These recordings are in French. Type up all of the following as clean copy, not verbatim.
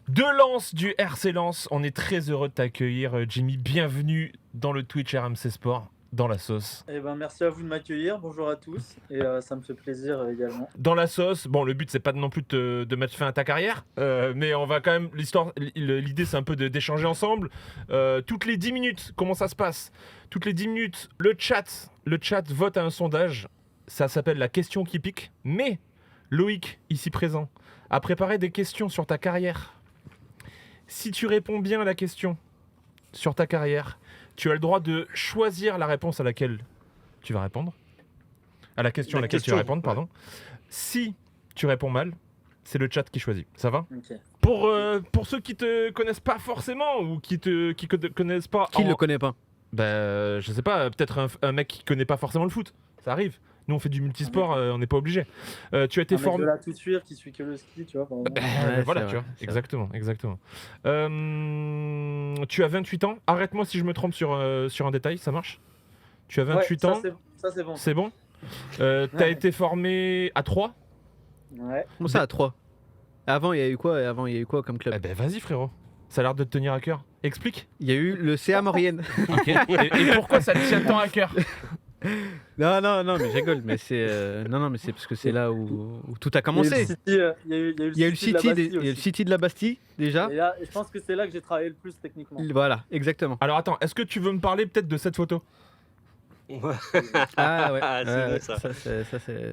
De Lens, du RC Lens. On est très heureux de t'accueillir, Jimmy. Bienvenue dans le Twitch RMC Sport, dans la sauce. Eh ben, merci à vous de m'accueillir. Bonjour à tous. Et ça me fait plaisir également. Dans la sauce, bon, le but, c'est pas non plus de mettre fin à ta carrière, mais on va quand même. L'idée, c'est un peu d'échanger ensemble. Toutes les 10 minutes, comment ça se passe? Toutes les 10 minutes, le chat vote à un sondage. Ça s'appelle la question qui pique. Mais Loïc, ici présent, a préparé des questions sur ta carrière. Si tu réponds bien à la question sur ta carrière, tu as le droit de choisir la réponse à laquelle tu vas répondre. À la question à laquelle tu vas répondre, pardon. Si tu réponds mal, c'est le chat qui choisit. Ça va? Ok. Pour ceux qui te connaissent pas forcément ou qui te connaissent pas. Qui le connaît pas? Je sais pas, peut-être un mec qui connaît pas forcément le foot. Ça arrive. Nous, on fait du multisport, on n'est pas obligé. Tu as été formé. De là tout de suite qui suit que le ski, tu vois. Voilà, tu vois. Exactement. Tu as 28 ans. Arrête-moi si je me trompe sur un détail, ça marche? Tu as 28 ans. Ça, c'est bon. C'est bon. T'as été formé à 3. Ouais. Comment ça à 3? Avant, il y a eu quoi comme club? Eh ben, vas-y, frérot. Ça a l'air de te tenir à cœur. Explique. Il y a eu le CA Maurienne. Ok. Et pourquoi ça te tient tant à cœur? Non, mais je rigole, mais c'est mais c'est parce que c'est là où tout a commencé. Il y a eu le City de la Bastille déjà. Et là, je pense que c'est là que j'ai travaillé le plus techniquement. Voilà, exactement. Alors attends, est-ce que tu veux me parler peut-être de cette photo? Ah ouais, c'est bon, ça.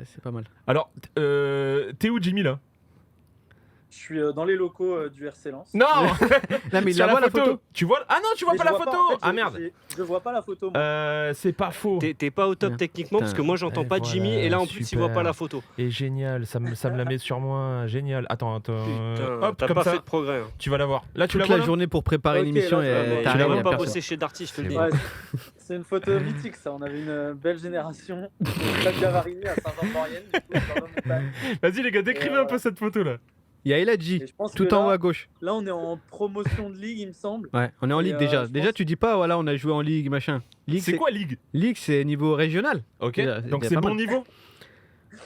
C'est pas mal. Alors, t'es où, Jimmy, là? Je suis dans les locaux du RC Lens. Non. Non mais il Sur la voit la photo. Tu vois? Ah non, tu vois Mais pas je la vois photo. en fait, Ah merde. Je vois pas la photo. Moi. C'est pas faux. T'es pas au top Bien. techniquement parce que moi j'entends Et pas voilà, Jimmy et là en plus il voit super. pas la photo. Et génial, ça me la met sur moi. Génial. Attends. Putain, Hop, t'as comme pas ça. fait de progrès. Hein. Tu vas la voir. Là, tu Toute la vois la là journée pour préparer Ok, l'émission là, je la vois. et Tu rien, n'as t'arrives, même y a pas personne. bossé chez Darty, je te le dis. Ouais, c'est une photo mythique, ça. On avait une belle génération. Claude Gavarini à Saint-Jean-de-Maurienne. Vas-y, les gars, décrivez un peu cette photo là. Il y a Eladji, Et je pense tout que en haut là- à gauche. Là, on est en promotion de ligue, il me semble. Ouais, on est en Et, ligue déjà. je Déjà, pense- tu dis pas, voilà, on a joué en ligue, machin. Ligue, C'est quoi Ligue? Ligue, c'est niveau régional. Ok. Déjà, Donc c'est c'est pas bon mal. niveau.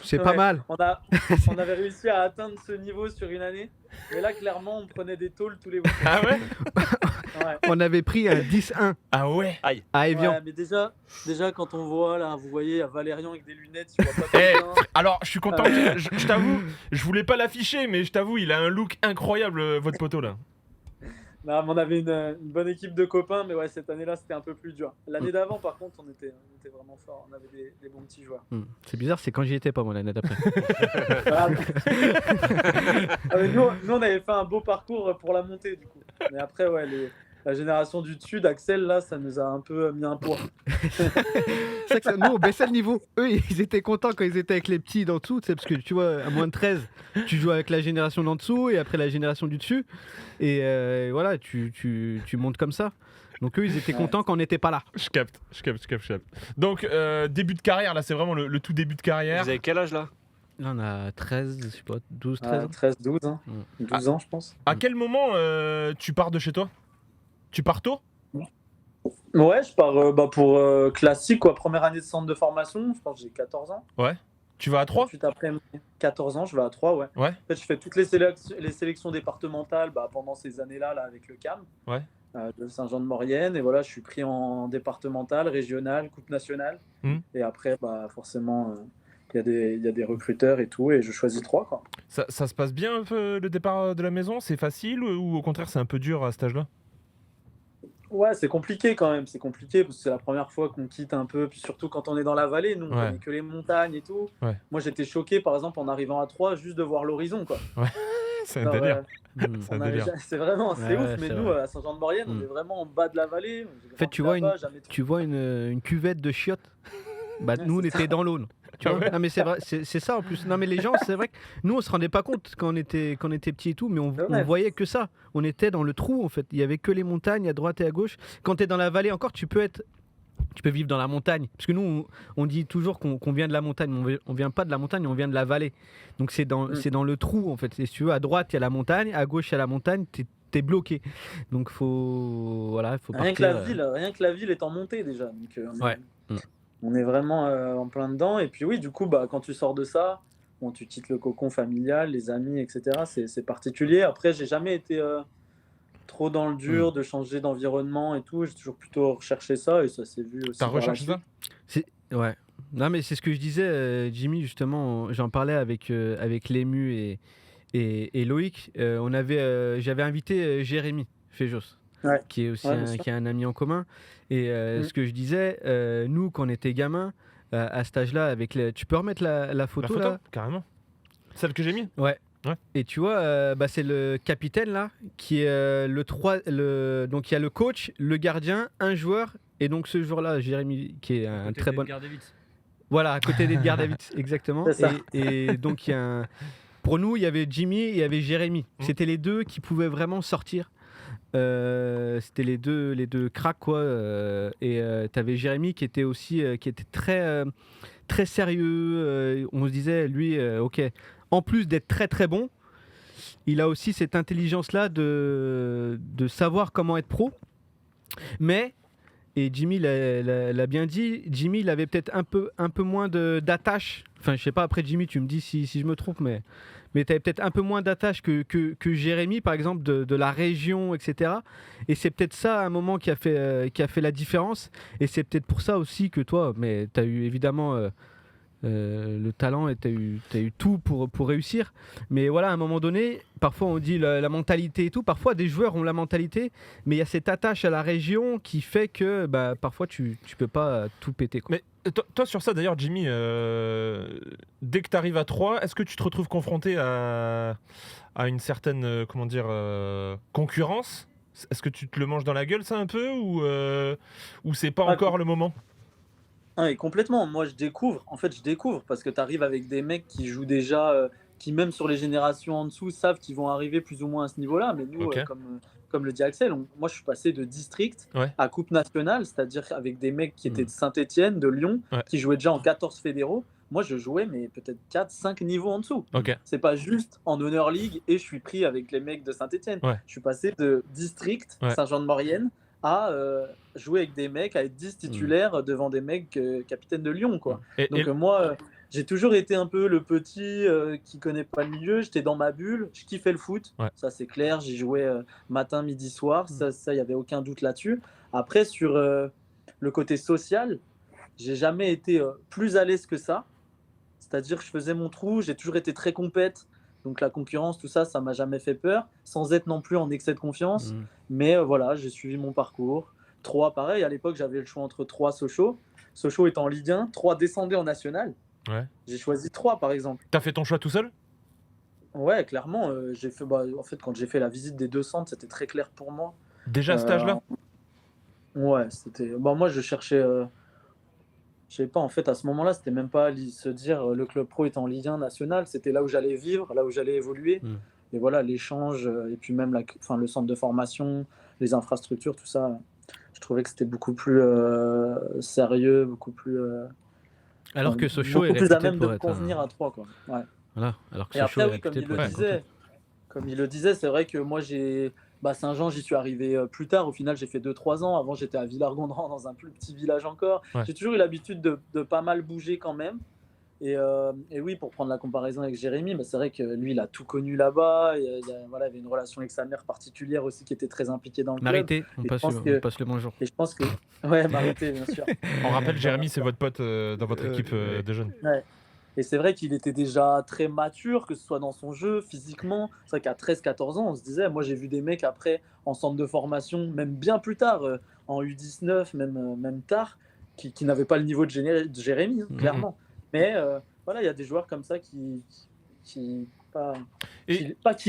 C'est pas Ouais. mal. On avait réussi à atteindre ce niveau sur une année. Mais là, clairement, on prenait des tôles tous les week-ends. Ah ouais. Ouais. On avait pris un 10-1 Ah ouais. à Evian. Ouais, mais déjà, quand on voit, là, vous voyez, à Valérian avec des lunettes, tu vois pas très Eh, bien. alors, je suis content. Je t'avoue, je voulais pas l'afficher, mais je t'avoue, il a un look incroyable, votre poteau là. Non, mais on avait une bonne équipe de copains, mais ouais, cette année-là, c'était un peu plus dur. L'année d'avant, par contre, on était vraiment fort. On avait des bons petits joueurs. C'est bizarre, c'est quand j'y étais pas moi l'année d'après. Ah, mais nous, on avait fait un beau parcours pour la montée, du coup. Mais après, ouais, la génération du dessus, d'Axel, là, ça nous a un peu mis un poids. C'est vrai que nous on baissait le niveau. Eux ils étaient contents quand ils étaient avec les petits d'en dessous, tu sais, parce que tu vois, à moins de 13, tu joues avec la génération d'en dessous et après la génération du dessus. Et voilà, tu montes comme ça. Donc eux ils étaient contents quand on n'était pas là. Je capte. Donc, début de carrière, là, c'est vraiment le tout début de carrière. Vous avez quel âge là? Là on a 13, je sais pas, 12, 13 ans. 13, 12, hein. Ouais. 12 ans, je pense. À quel moment tu pars de chez toi? Tu pars tôt? Ouais, je pars pour classique, quoi. Première année de centre de formation, je pense que j'ai 14 ans. Tu vas à 3? Ensuite, après mes 14 ans, je vais à 3, ouais. Ouais. En fait, je fais toutes les sélections départementales pendant ces années-là là, avec le CAM Ouais. de Saint-Jean-de-Maurienne. Et voilà, je suis pris en départemental, régional, coupe nationale. Et après, forcément, il y a des recruteurs et tout. Et je choisis 3, quoi. Ça se passe bien le départ de la maison? C'est facile ou au contraire c'est un peu dur à cet âge-là? Ouais, c'est compliqué quand même. C'est compliqué parce que c'est la première fois qu'on quitte un peu. Puis surtout quand on est dans la vallée, nous, on Ouais. connaît que les montagnes et tout. Ouais. Moi, j'étais choqué, par exemple, en arrivant à 3, juste de voir l'horizon, quoi. C'est un Genre, délire. Mm. C'est un on avait délire. c'est vraiment, c'est Ouais, ouf, ouais, mais c'est nous, vrai. à Saint-Jean-de-Maurienne, on Mm. est vraiment en bas de la vallée. En fait, tu vois une cuvette de chiottes. Bah, nous, on c'est était dans l'Aune. Tu Ah vois ouais. non, mais c'est vrai, c'est ça en plus. Non, mais les gens, c'est vrai que nous, on se rendait pas compte quand on était petits et tout, mais on Ouais. voyait que ça. On était dans le trou en fait. Il y avait que les montagnes à droite et à gauche. Quand tu es dans la vallée, encore, tu peux vivre dans la montagne. Parce que nous, on dit toujours qu'on vient de la montagne, mais on vient pas de la montagne, on vient de la vallée. Donc c'est dans le trou en fait. Et si tu veux, à droite, il y a la montagne, à gauche, il y a la montagne, t'es bloqué. Donc faut Rien que partir. rien que la ville est en montée déjà. Donc, Ouais. on est vraiment en plein dedans. Et puis oui, du coup, quand tu sors de ça, bon, tu quittes le cocon familial, les amis, etc. C'est particulier. Après, j'ai jamais été trop dans le dur de changer d'environnement et tout. J'ai toujours plutôt recherché ça et ça s'est vu aussi. T'as par la recherché suite. ça? Ouais. Non, mais c'est ce que je disais, Jimmy, justement. J'en parlais avec Lému et Loïc. J'avais invité Jérémy Fejos, Ouais. qui est aussi Ouais, bien sûr. qui est un ami en commun. Et ce que je disais, nous, quand on était gamins, à cet âge-là, tu peux remettre la photo, là? Carrément. Celle que j'ai mis? Ouais. Ouais. Et tu vois, c'est le capitaine là, qui est donc il y a le coach, le gardien, un joueur, et donc ce joueur-là, Jérémy, qui est un très bon. Voilà, à côté d'Edgar Davids, exactement. C'est ça. Et donc pour nous, il y avait Jimmy et il y avait Jérémy. C'était les deux qui pouvaient vraiment sortir. C'était les deux cracks quoi. Et t'avais Jérémy qui était aussi qui était très très sérieux. On se disait lui, ok. En plus d'être très très bon, il a aussi cette intelligence-là de savoir comment être pro. Mais, et Jimmy l'a bien dit, Jimmy il avait peut-être un peu moins d'attache. Enfin, je sais pas, après Jimmy, tu me dis si je me trompe, mais tu avais peut-être un peu moins d'attache que Jérémy, par exemple, de la région, etc. Et c'est peut-être ça, à un moment, qui a fait la différence. Et c'est peut-être pour ça aussi que toi, mais tu as eu évidemment... le talent et tu as eu tout pour réussir, mais voilà, à un moment donné, parfois on dit la mentalité et tout, parfois des joueurs ont la mentalité, mais il y a cette attache à la région qui fait que parfois tu peux pas tout péter quoi. Mais toi sur ça d'ailleurs, Jimmy, dès que tu arrives à 3, est-ce que tu te retrouves confronté à une certaine concurrence? Est-ce que tu te le manges dans la gueule ça un peu ou c'est pas encore le moment? Ah, et complètement. Moi, je découvre parce que tu arrives avec des mecs qui jouent déjà, qui même sur les générations en dessous savent qu'ils vont arriver plus ou moins à ce niveau-là. Mais nous, Ok. comme le dit Axel, moi, je suis passé de district Ouais. à Coupe nationale, c'est-à-dire avec des mecs qui étaient de Saint-Etienne, de Lyon, Ouais. qui jouaient déjà en 14 fédéraux. Moi, je jouais, mais peut-être 4-5 niveaux en dessous. Ok. C'est pas juste en Honor League et je suis pris avec les mecs de Saint-Etienne. Ouais. Je suis passé de district, Ouais. Saint-Jean-de-Maurienne, à jouer avec des mecs, à être 10 titulaires devant des mecs capitaines de Lyon, quoi. Donc moi, j'ai toujours été un peu le petit qui connaît pas le milieu. J'étais dans ma bulle, je kiffais le foot, ça c'est clair. J'y jouais matin, midi, soir, ça y avait aucun doute là-dessus. Après sur le côté social, j'ai jamais été plus à l'aise que ça. C'est-à-dire que je faisais mon trou, j'ai toujours été très compète. Donc la concurrence, tout ça, ça m'a jamais fait peur, sans être non plus en excès de confiance. Mais voilà, j'ai suivi mon parcours. 3, pareil, à l'époque, j'avais le choix entre 3 Sochaux. Sochaux étant en Ligue 1, 3 descendaient en National. Ouais. J'ai choisi 3, par exemple. T'as fait ton choix tout seul? Ouais, clairement. J'ai fait, en fait, quand j'ai fait la visite des 2 centres, c'était très clair pour moi. Déjà à cet âge-là? Ouais, c'était... moi, je cherchais... Je sais pas, en fait, à ce moment-là, c'était même pas se dire le club pro est en Ligue 1 national, c'était là où j'allais vivre, là où j'allais évoluer. Et voilà, l'échange, et puis même le centre de formation, les infrastructures, tout ça, je trouvais que c'était beaucoup plus sérieux, beaucoup plus. Alors que Sochaux est beaucoup plus à réputé même de pour être convenir à 3, quoi. Ouais. Voilà, alors que Et Sochaux après, est oui, comme réputé il pour le être disait, c'est vrai que moi, Saint-Jean, j'y suis arrivé plus tard. Au final, j'ai fait 2-3 ans. Avant, j'étais à Villargondran, dans un plus petit village encore. Ouais. J'ai toujours eu l'habitude de pas mal bouger quand même. Et oui, pour prendre la comparaison avec Jérémy, c'est vrai que lui, il a tout connu là-bas. Il y avait une relation avec sa mère particulière aussi qui était très impliquée dans le club. Marité, on passe le bonjour. Et je pense que... Ouais, Marité, bien sûr. On rappelle, Jérémy, c'est votre pote dans votre équipe de jeunes. Ouais. Et c'est vrai qu'il était déjà très mature, que ce soit dans son jeu, physiquement. C'est vrai qu'à 13-14 ans, on se disait, moi j'ai vu des mecs après en centre de formation, même bien plus tard, en U19, même tard, qui n'avaient pas le niveau de Jérémy, clairement. Mais voilà, il y a des joueurs comme ça qui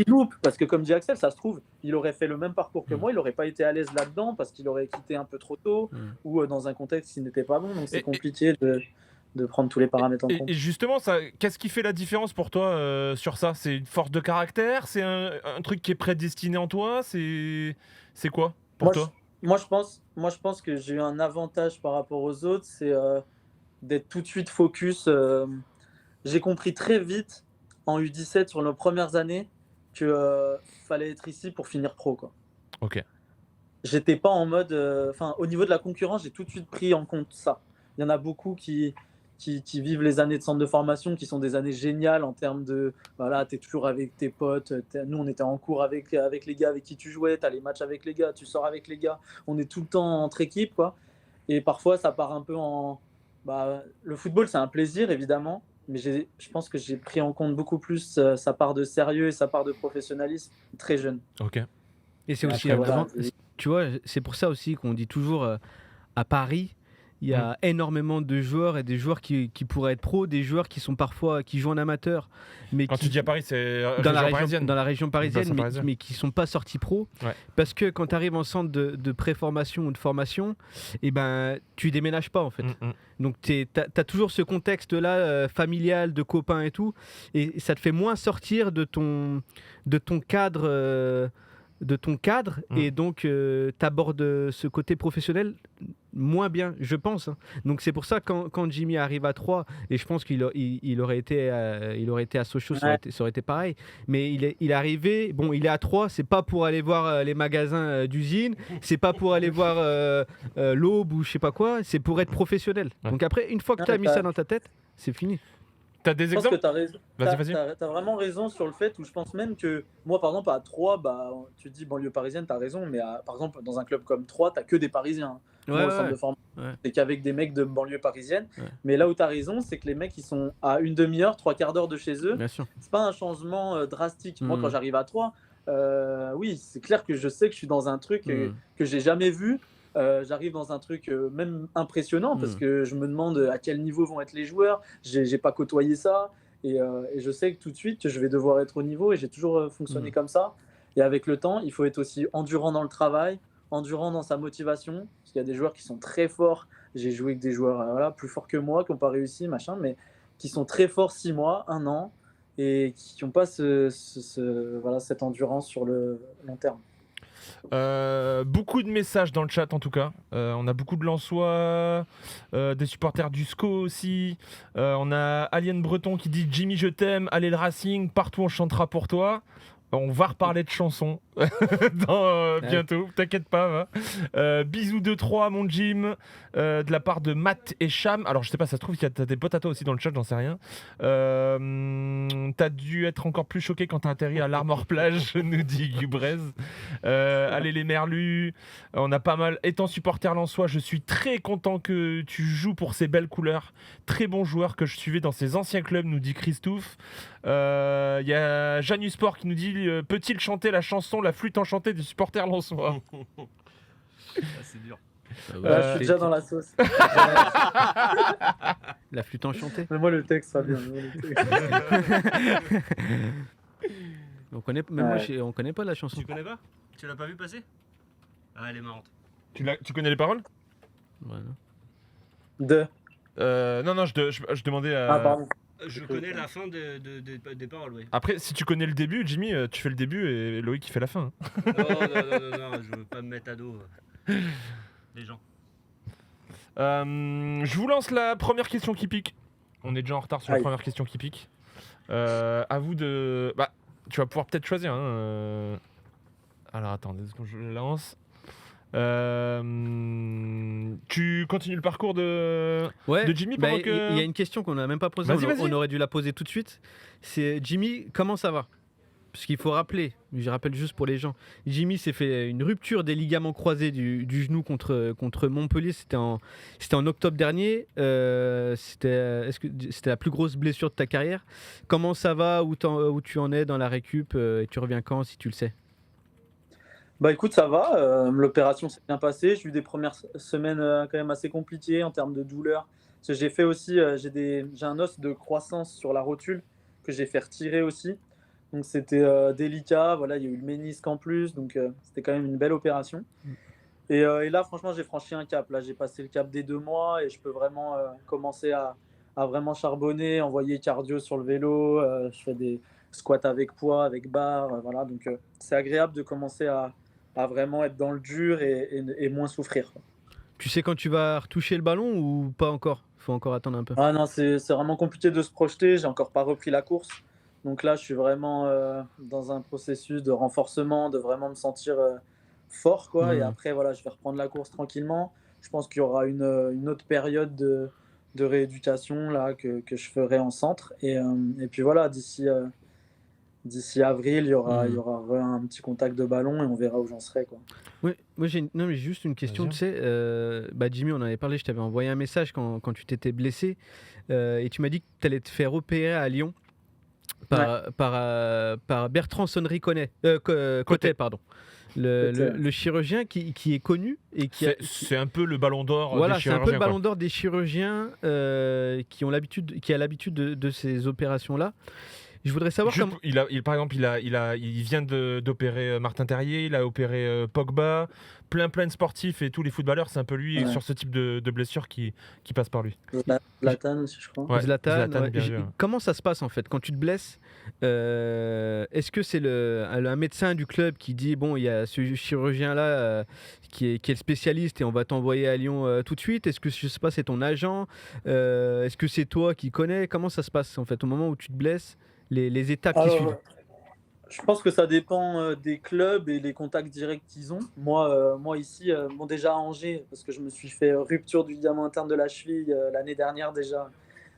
loupent, parce que comme dit Axel, ça se trouve, il aurait fait le même parcours que moi, il n'aurait pas été à l'aise là-dedans, parce qu'il aurait quitté un peu trop tôt, ou dans un contexte qui n'était pas bon, donc c'est compliqué de prendre tous les paramètres en compte. Et justement, qu'est-ce qui fait la différence pour toi sur ça? C'est une force de caractère? C'est un truc qui est prédestiné en toi? C'est quoi pour toi? Moi, je pense que j'ai eu un avantage par rapport aux autres, c'est d'être tout de suite focus. J'ai compris très vite, en U17, sur nos premières années, qu'il fallait être ici pour finir pro, quoi. Ok. J'étais pas en mode... au niveau de la concurrence, j'ai tout de suite pris en compte ça. Il y en a beaucoup qui qui vivent les années de centre de formation, qui sont des années géniales en termes de, voilà, tu es toujours avec tes potes. Nous, on était en cours avec les gars avec qui tu jouais, tu as les matchs avec les gars, tu sors avec les gars, on est tout le temps entre équipes, quoi. Et parfois, ça part un peu en... le football, c'est un plaisir, évidemment, mais je pense que j'ai pris en compte beaucoup plus sa part de sérieux et sa part de professionnalisme très jeune. Ok. Et c'est aussi, tu vois, c'est pour ça aussi qu'on dit toujours à Paris, il y a énormément de joueurs et des joueurs qui pourraient être pros, des joueurs qui sont parfois qui jouent en amateur, mais quand tu dis à Paris, c'est dans la région parisienne, mais qui sont pas sortis pro, parce que quand tu arrives en centre de préformation ou de formation, et ben tu déménages pas en fait. Donc t'as toujours ce contexte-là familial, de copains et tout, et ça te fait moins sortir de ton cadre. Et donc t'abordes ce côté professionnel moins bien, je pense. Donc c'est pour ça quand Jimmy arrive à 3, et je pense qu'il aurait été à Sochaux, ça aurait été pareil. Mais il est arrivé, bon, il est à 3, c'est pas pour aller voir les magasins d'usine, c'est pas pour aller voir l'Aube ou je sais pas quoi, c'est pour être professionnel. Donc après, une fois que tu as mis ça dans ta tête, c'est fini. T'as des exemples? Je pense que t'as vraiment raison sur le fait où je pense même que moi, par exemple, à 3, tu dis banlieue parisienne, t'as raison, mais par exemple, dans un club comme 3, t'as que des Parisiens. Moi, au centre de formation, c'est qu'avec des mecs de banlieue parisienne. Mais là où t'as raison, c'est que les mecs, ils sont à une demi-heure, 3/4 d'heure de chez eux. Bien sûr. C'est pas un changement drastique. Moi, quand j'arrive à 3, oui, c'est clair que je sais que je suis dans un truc que j'ai jamais vu. J'arrive dans un truc même impressionnant parce que je me demande à quel niveau vont être les joueurs. J'ai pas côtoyé ça et je sais que tout de suite que je vais devoir être au niveau et j'ai toujours fonctionné comme ça. Et avec le temps, il faut être aussi endurant dans le travail, endurant dans sa motivation, parce qu'il y a des joueurs qui sont très forts. J'ai joué avec des joueurs plus forts que moi qui n'ont pas réussi, machin, mais qui sont très forts 6 mois, 1 an et qui n'ont pas cette endurance sur le long terme. Beaucoup de messages dans le chat en tout cas. On a beaucoup de Lensois, des supporters du SCO aussi. On a Alien Breton qui dit Jimmy je t'aime, allez le Racing, partout on chantera pour toi. On va reparler de chansons bientôt, t'inquiète pas. Bisous 2-3 mon Jim, de la part de Matt et Cham. Alors je sais pas, ça se trouve qu'il y a des potes à toi aussi dans le chat, j'en sais rien. T'as dû être encore plus choqué quand t'as atterri à l'Armor Plage, nous dit Gubrez. Allez les Merlus, on a pas mal. Étant supporter lensois, je suis très content que tu joues pour ces belles couleurs. Très bon joueur que je suivais dans ses anciens clubs, nous dit Christophe. Il y a Janus Sport qui nous dit peut-il chanter la chanson La flûte enchantée des supporters lensois? C'est dur. Je suis déjà dans la sauce. La flûte enchantée. Mais moi le texte ça vient. On connaît, on connaît pas la chanson. Tu connais pas? Tu l'as pas vu passer? Ah, elle est marrante. Tu connais les paroles? Ouais, non, je demandais à... Ah pardon. Je connais la fin des paroles, oui. Après, si tu connais le début, Jimmy, tu fais le début et Loïc qui fait la fin. Non, je veux pas me mettre à dos les gens. Je vous lance la première question qui pique. On est déjà en retard sur la première question qui pique. À vous de... Bah, tu vas pouvoir peut-être choisir. Alors attends, je le lance. Tu continues le parcours de Jimmy pendant que... Il y a une question qu'on n'a même pas posée, on aurait dû la poser tout de suite. C'est Jimmy, comment ça va? Parce qu'il faut rappeler, je rappelle juste pour les gens, Jimmy s'est fait une rupture des ligaments croisés du genou contre Montpellier, c'était en octobre dernier. C'était la plus grosse blessure de ta carrière. Comment ça va, où tu en es dans la récup, et tu reviens quand si tu le sais? Bah écoute, ça va, l'opération s'est bien passée, j'ai eu des premières semaines quand même assez compliquées en termes de douleur. Parce que j'ai fait aussi, j'ai un os de croissance sur la rotule que j'ai fait retirer aussi. Donc c'était délicat, voilà, il y a eu le ménisque en plus, donc c'était quand même une belle opération. Et là, franchement, j'ai franchi un cap. Là, j'ai passé le cap des 2 mois et je peux vraiment commencer à vraiment charbonner, envoyer cardio sur le vélo. Je fais des squats avec poids, avec barre, voilà. Donc c'est agréable de commencer à vraiment être dans le dur et moins souffrir. Tu sais quand tu vas retoucher le ballon ou pas encore? Il faut encore attendre un peu. Ah non, c'est vraiment compliqué de se projeter. J'ai encore pas repris la course. Donc là, je suis vraiment dans un processus de renforcement, de vraiment me sentir fort, quoi. Et après, voilà, je vais reprendre la course tranquillement. Je pense qu'il y aura une autre période de rééducation là, que je ferai en centre. Et puis voilà, d'ici avril, il y aura un petit contact de ballon et on verra où j'en serai, quoi. Ouais, moi non, mais juste une question, Vas-y. tu sais, Jimmy, on en avait parlé, je t'avais envoyé un message quand tu t'étais blessé et tu m'as dit que tu allais te faire opérer à Lyon par Bertrand Sonnery Cotet, pardon. Le chirurgien qui est connu et C'est un peu le ballon d'or voilà, des c'est un chirurgiens. peu le ballon d'or des chirurgiens qui a l'habitude de ces opérations-là. Je voudrais savoir Juste, comment. par exemple, il vient d'opérer Martin Terrier, il a opéré Pogba, plein de sportifs et tous les footballeurs, c'est un peu lui sur ce type de blessure qui passe par lui. Zlatan aussi, je crois. Ouais, Zlatan, ouais. bien vu. Comment ça se passe en fait quand tu te blesses? Est-ce que c'est un médecin du club qui dit bon, il y a ce chirurgien là qui est le spécialiste et on va t'envoyer à Lyon tout de suite? Est-ce que je sais pas, c'est ton agent? Est-ce que c'est toi qui connais? Comment ça se passe en fait au moment où tu te blesses? Les étapes qui suivent? Je pense que ça dépend des clubs et les contacts directs qu'ils ont. Moi ici, déjà à Angers, parce que je me suis fait rupture du ligament interne de la cheville l'année dernière déjà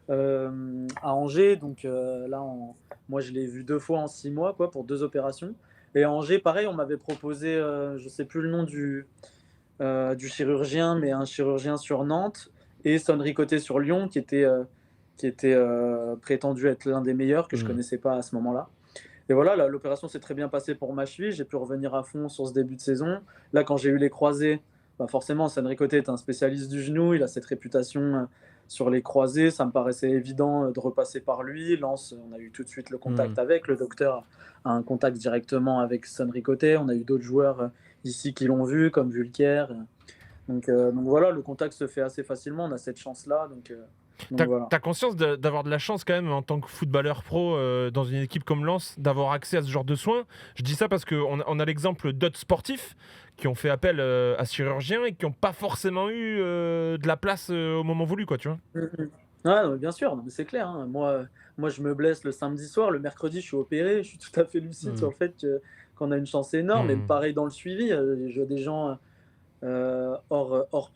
à Angers. Donc là, moi je l'ai vu 2 fois en 6 mois quoi, pour 2 opérations. Et à Angers, pareil, on m'avait proposé, je ne sais plus le nom du chirurgien, mais un chirurgien sur Nantes et Sonnery Cotet sur Lyon qui était prétendu être l'un des meilleurs que je connaissais pas à ce moment-là. Et voilà, l'opération s'est très bien passée pour ma cheville. J'ai pu revenir à fond sur ce début de saison. Là, quand j'ai eu les croisés, forcément, Sonnery Cotet est un spécialiste du genou. Il a cette réputation sur les croisés. Ça me paraissait évident de repasser par lui. Lens, on a eu tout de suite le contact avec. Le docteur a un contact directement avec Sonnery Cotet. On a eu d'autres joueurs ici qui l'ont vu, comme Vulcaire. Donc voilà, le contact se fait assez facilement. On a cette chance-là. T'as conscience d'avoir de la chance quand même en tant que footballeur pro dans une équipe comme Lens d'avoir accès à ce genre de soins. Je dis ça parce qu'on a l'exemple d'autres sportifs qui ont fait appel à ce chirurgien et qui n'ont pas forcément eu de la place au moment voulu, quoi, tu vois. Ouais, bien sûr, mais c'est clair. Hein. Moi, je me blesse le samedi soir, le mercredi, je suis opéré. Je suis tout à fait lucide sur le fait qu'on a une chance énorme. Et pareil dans le suivi, je vois des gens hors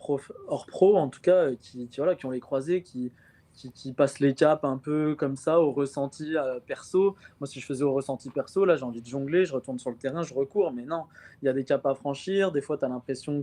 pro, en tout cas, qui ont les croisés, qui passent les caps un peu comme ça, au ressenti perso. Moi, si je faisais au ressenti perso, là, j'ai envie de jongler, je retourne sur le terrain, je recours. Mais non, il y a des caps à franchir. Des fois, tu as l'impression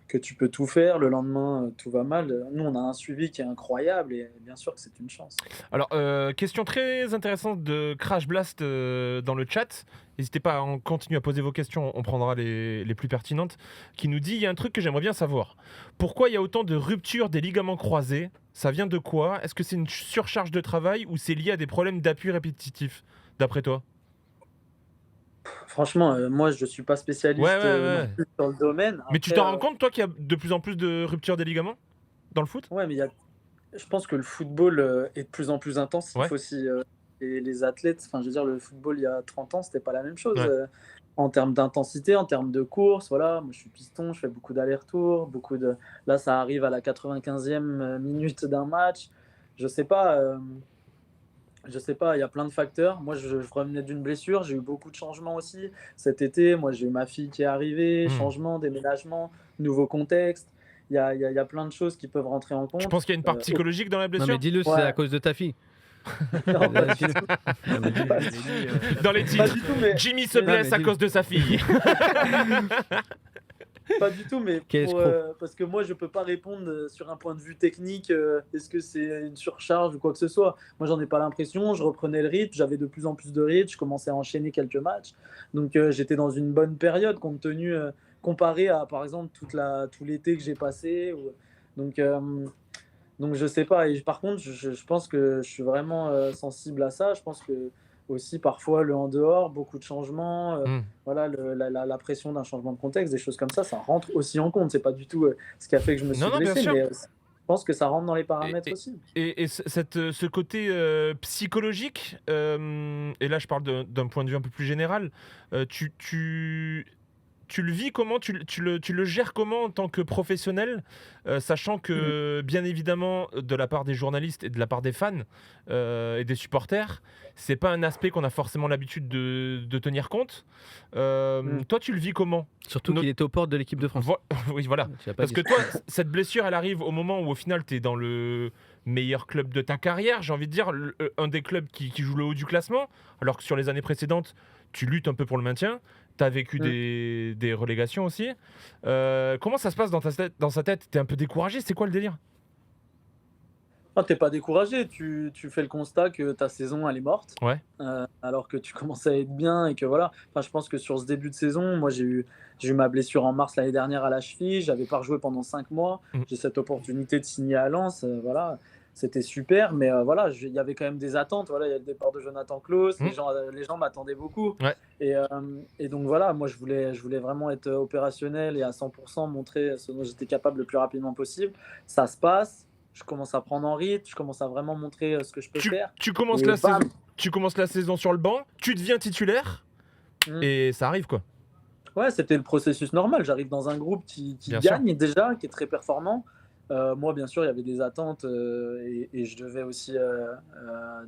que tu peux tout faire. Le lendemain, tout va mal. Nous, on a un suivi qui est incroyable et bien sûr que c'est une chance. Alors, question très intéressante de Crash Blast dans le chat. N'hésitez pas à continuer à poser vos questions, on prendra les plus pertinentes. Qui nous dit, il y a un truc que j'aimerais bien savoir. Pourquoi il y a autant de ruptures des ligaments croisés? Ça vient de quoi? Est-ce que c'est une surcharge de travail ou c'est lié à des problèmes d'appui répétitif, d'après toi? Franchement, moi, je ne suis pas spécialiste non plus dans le domaine. Après, mais tu t'en rends compte, toi, qu'il y a de plus en plus de ruptures des ligaments dans le foot? Ouais, mais je pense que le football est de plus en plus intensif aussi. Et les athlètes, enfin, je veux dire, le football il y a 30 ans, c'était pas la même chose en termes d'intensité, en termes de course. Voilà, moi je suis piston, je fais beaucoup d'allers-retours, là ça arrive à la 95e minute d'un match. Je sais pas, il y a plein de facteurs. Moi je revenais d'une blessure, j'ai eu beaucoup de changements aussi cet été. Moi j'ai eu ma fille qui est arrivée, changement, déménagement, nouveau contexte. Il y a plein de choses qui peuvent rentrer en compte. Je pense qu'il y a une part psychologique dans la blessure. Non mais dis-le, c'est à cause de ta fille. Non, pas du tout. Dans les titres, Jimmy se blesse à cause de sa fille. Pas du tout, mais parce que moi je peux pas répondre sur un point de vue technique. Est-ce que c'est une surcharge ou quoi que ce soit? Moi j'en ai pas l'impression. Je reprenais le rythme, j'avais de plus en plus de rythme, je commençais à enchaîner quelques matchs, donc j'étais dans une bonne période compte tenu comparé à par exemple tout l'été que j'ai passé. Donc je sais pas. Et par contre, je pense que je suis vraiment sensible à ça. Je pense que aussi parfois le en dehors, beaucoup de changements, voilà, la pression d'un changement de contexte, des choses comme ça rentre aussi en compte. C'est pas du tout ce qui a fait que je me suis blessé, mais je pense que ça rentre dans les paramètres aussi. Et ce côté psychologique, et là je parle d'un point de vue un peu plus général, tu le vis comment, tu le gères comment en tant que professionnel, sachant que, bien évidemment, de la part des journalistes et de la part des fans et des supporters, c'est pas un aspect qu'on a forcément l'habitude de tenir compte. Toi, tu le vis comment ? Surtout qu'il était aux portes de l'équipe de France. Oui, voilà. Parce que toi, cette blessure, elle arrive au moment où, au final, tu es dans le meilleur club de ta carrière, j'ai envie de dire, un des clubs qui joue le haut du classement, alors que sur les années précédentes, tu luttes un peu pour le maintien. Tu as vécu des relégations aussi. Comment ça se passe dans sa tête ? Tu es un peu découragé ? C'est quoi le délire ? T'es pas découragé, tu fais le constat que ta saison elle est morte, alors que tu commences à être bien et que voilà. Enfin, je pense que sur ce début de saison, moi j'ai eu ma blessure en mars l'année dernière à la cheville, j'avais pas rejoué pendant 5 mois, j'ai cette opportunité de signer à Lens, voilà. C'était super, mais voilà, il y avait quand même des attentes. Voilà, il y a le départ de Jonathan Klaus, les gens m'attendaient beaucoup. Et donc voilà, moi je voulais vraiment être opérationnel et à 100% montrer ce dont j'étais capable le plus rapidement possible. Ça se passe, je commence à prendre en rythme, je commence à vraiment montrer ce que je peux faire. Tu commences la saison sur le banc, tu deviens titulaire et ça arrive quoi. Ouais, c'était le processus normal. J'arrive dans un groupe qui gagne déjà, qui est très performant. Moi, bien sûr, il y avait des attentes et je devais aussi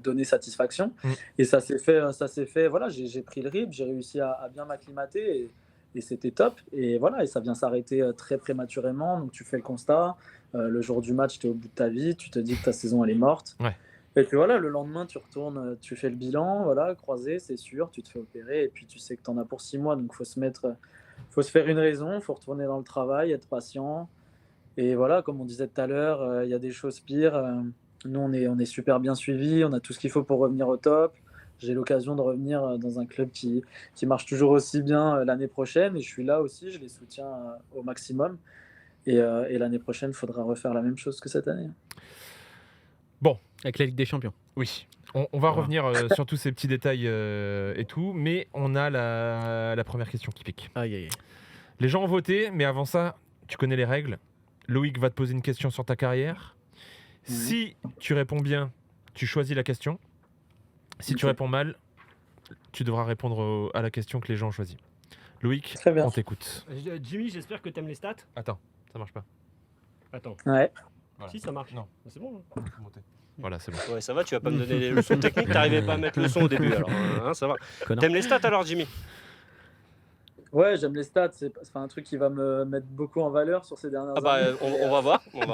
donner satisfaction. Et ça s'est fait. Voilà, j'ai pris le rythme, j'ai réussi à bien m'acclimater et c'était top. Et voilà, et ça vient s'arrêter très prématurément. Donc, tu fais le constat. Le jour du match, tu es au bout de ta vie. Tu te dis que ta saison, elle est morte. Et puis voilà, le lendemain, tu retournes, tu fais le bilan. Voilà, croisé, c'est sûr. Tu te fais opérer. Et puis, tu sais que tu en as pour 6 mois. Donc, faut se faire une raison. Il faut retourner dans le travail, être patient. Et voilà, comme on disait tout à l'heure, il y a des choses pires. Nous, on est super bien suivis, on a tout ce qu'il faut pour revenir au top. J'ai l'occasion de revenir dans un club qui marche toujours aussi bien l'année prochaine. Et je suis là aussi, je les soutiens au maximum. Et l'année prochaine, il faudra refaire la même chose que cette année. Bon, avec la Ligue des Champions. Oui, on va revenir sur tous ces petits détails et tout. Mais on a la première question qui pique. Aïe, aïe. Les gens ont voté, mais avant ça, tu connais les règles. Loïc va te poser une question sur ta carrière. Si tu réponds bien, tu choisis la question. Si tu réponds mal, tu devras répondre à la question que les gens ont choisie. Loïc, on t'écoute. Jimmy, j'espère que tu aimes les stats. Attends, ça marche pas. Attends. Ouais. Voilà. Si, ça marche. Non. C'est bon. Voilà, c'est bon. Ouais, ça va, tu vas pas me donner les leçons techniques. T'arrivais pas à mettre le son au début, alors ça va. T'aimes les stats alors, Jimmy ? Ouais, j'aime les stats. C'est un truc qui va me mettre beaucoup en valeur sur ces dernières années. On va voir. Mais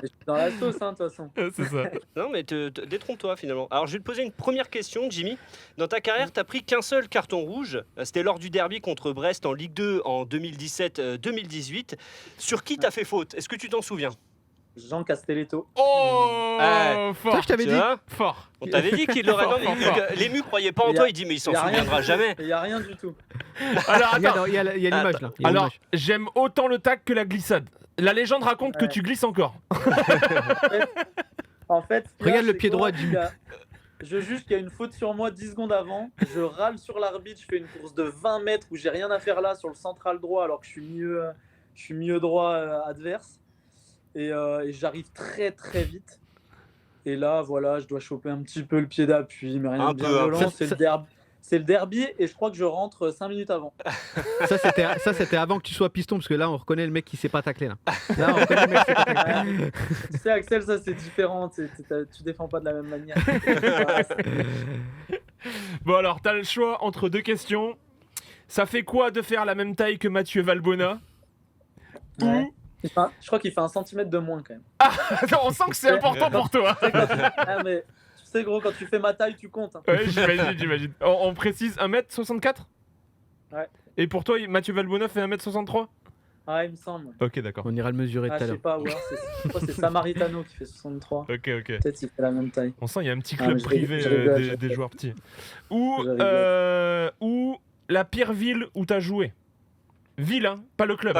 je suis dans la sauce, de toute façon. C'est ça. Non, mais détrompe-toi finalement. Alors, je vais te poser une première question, Jimmy. Dans ta carrière, tu n'as pris qu'un seul carton rouge. C'était lors du derby contre Brest en Ligue 2 en 2017-2018. Sur qui t'as fait faute ? Est-ce que tu t'en souviens ? Jean Castelletto. Oh, fort. Ça, je t'avais dit. Fort. On t'avait dit qu'il l'aurait. Non, mais Lému croyait pas en toi. Il dit, mais il s'en souviendra jamais. Il n'y a rien du tout. Alors, attends. Il y a l'image là. Alors, j'aime autant le tac que la glissade. La légende raconte que tu glisses encore. En fait, regarde le pied droit du. Je juge qu'il y a une faute sur moi 10 secondes avant. Je râle sur l'arbitre. Je fais une course de 20 mètres où j'ai rien à faire là sur le central droit alors que je suis milieu droit adverse. Et j'arrive très très vite. Et là, voilà, je dois choper un petit peu le pied d'appui, mais rien de bien violent. C'est le derby et je crois que je rentre 5 minutes avant. Ça, c'était avant que tu sois piston, parce que là, on reconnaît le mec qui s'est pas taclé. Là, on reconnaît le mec qui s'est pas taclé. Tu sais, Axel, ça c'est différent. Tu défends pas de la même manière. Bon, alors, t'as le choix entre deux questions. Ça fait quoi de faire la même taille que Mathieu Valbuena ? Ouais. Je crois qu'il fait 1 centimètre de moins quand même. Ah, on sent que c'est important pour toi. Mais tu sais gros, quand tu fais ma taille, tu comptes. Hein. Ouais, j'imagine. On précise 1m64 ? Ouais. Et pour toi, Mathieu Valbuena fait 1m63 ? Ah, il me semble. Ok, d'accord. On ira le mesurer tout à Je sais l'heure. pas, c'est Samaritano qui fait 63. Ok. Peut-être qu'il fait la même taille. On sent qu'il y a un petit club privé des joueurs petits. Ou la pire ville où t'as joué. Ville, hein, pas le club.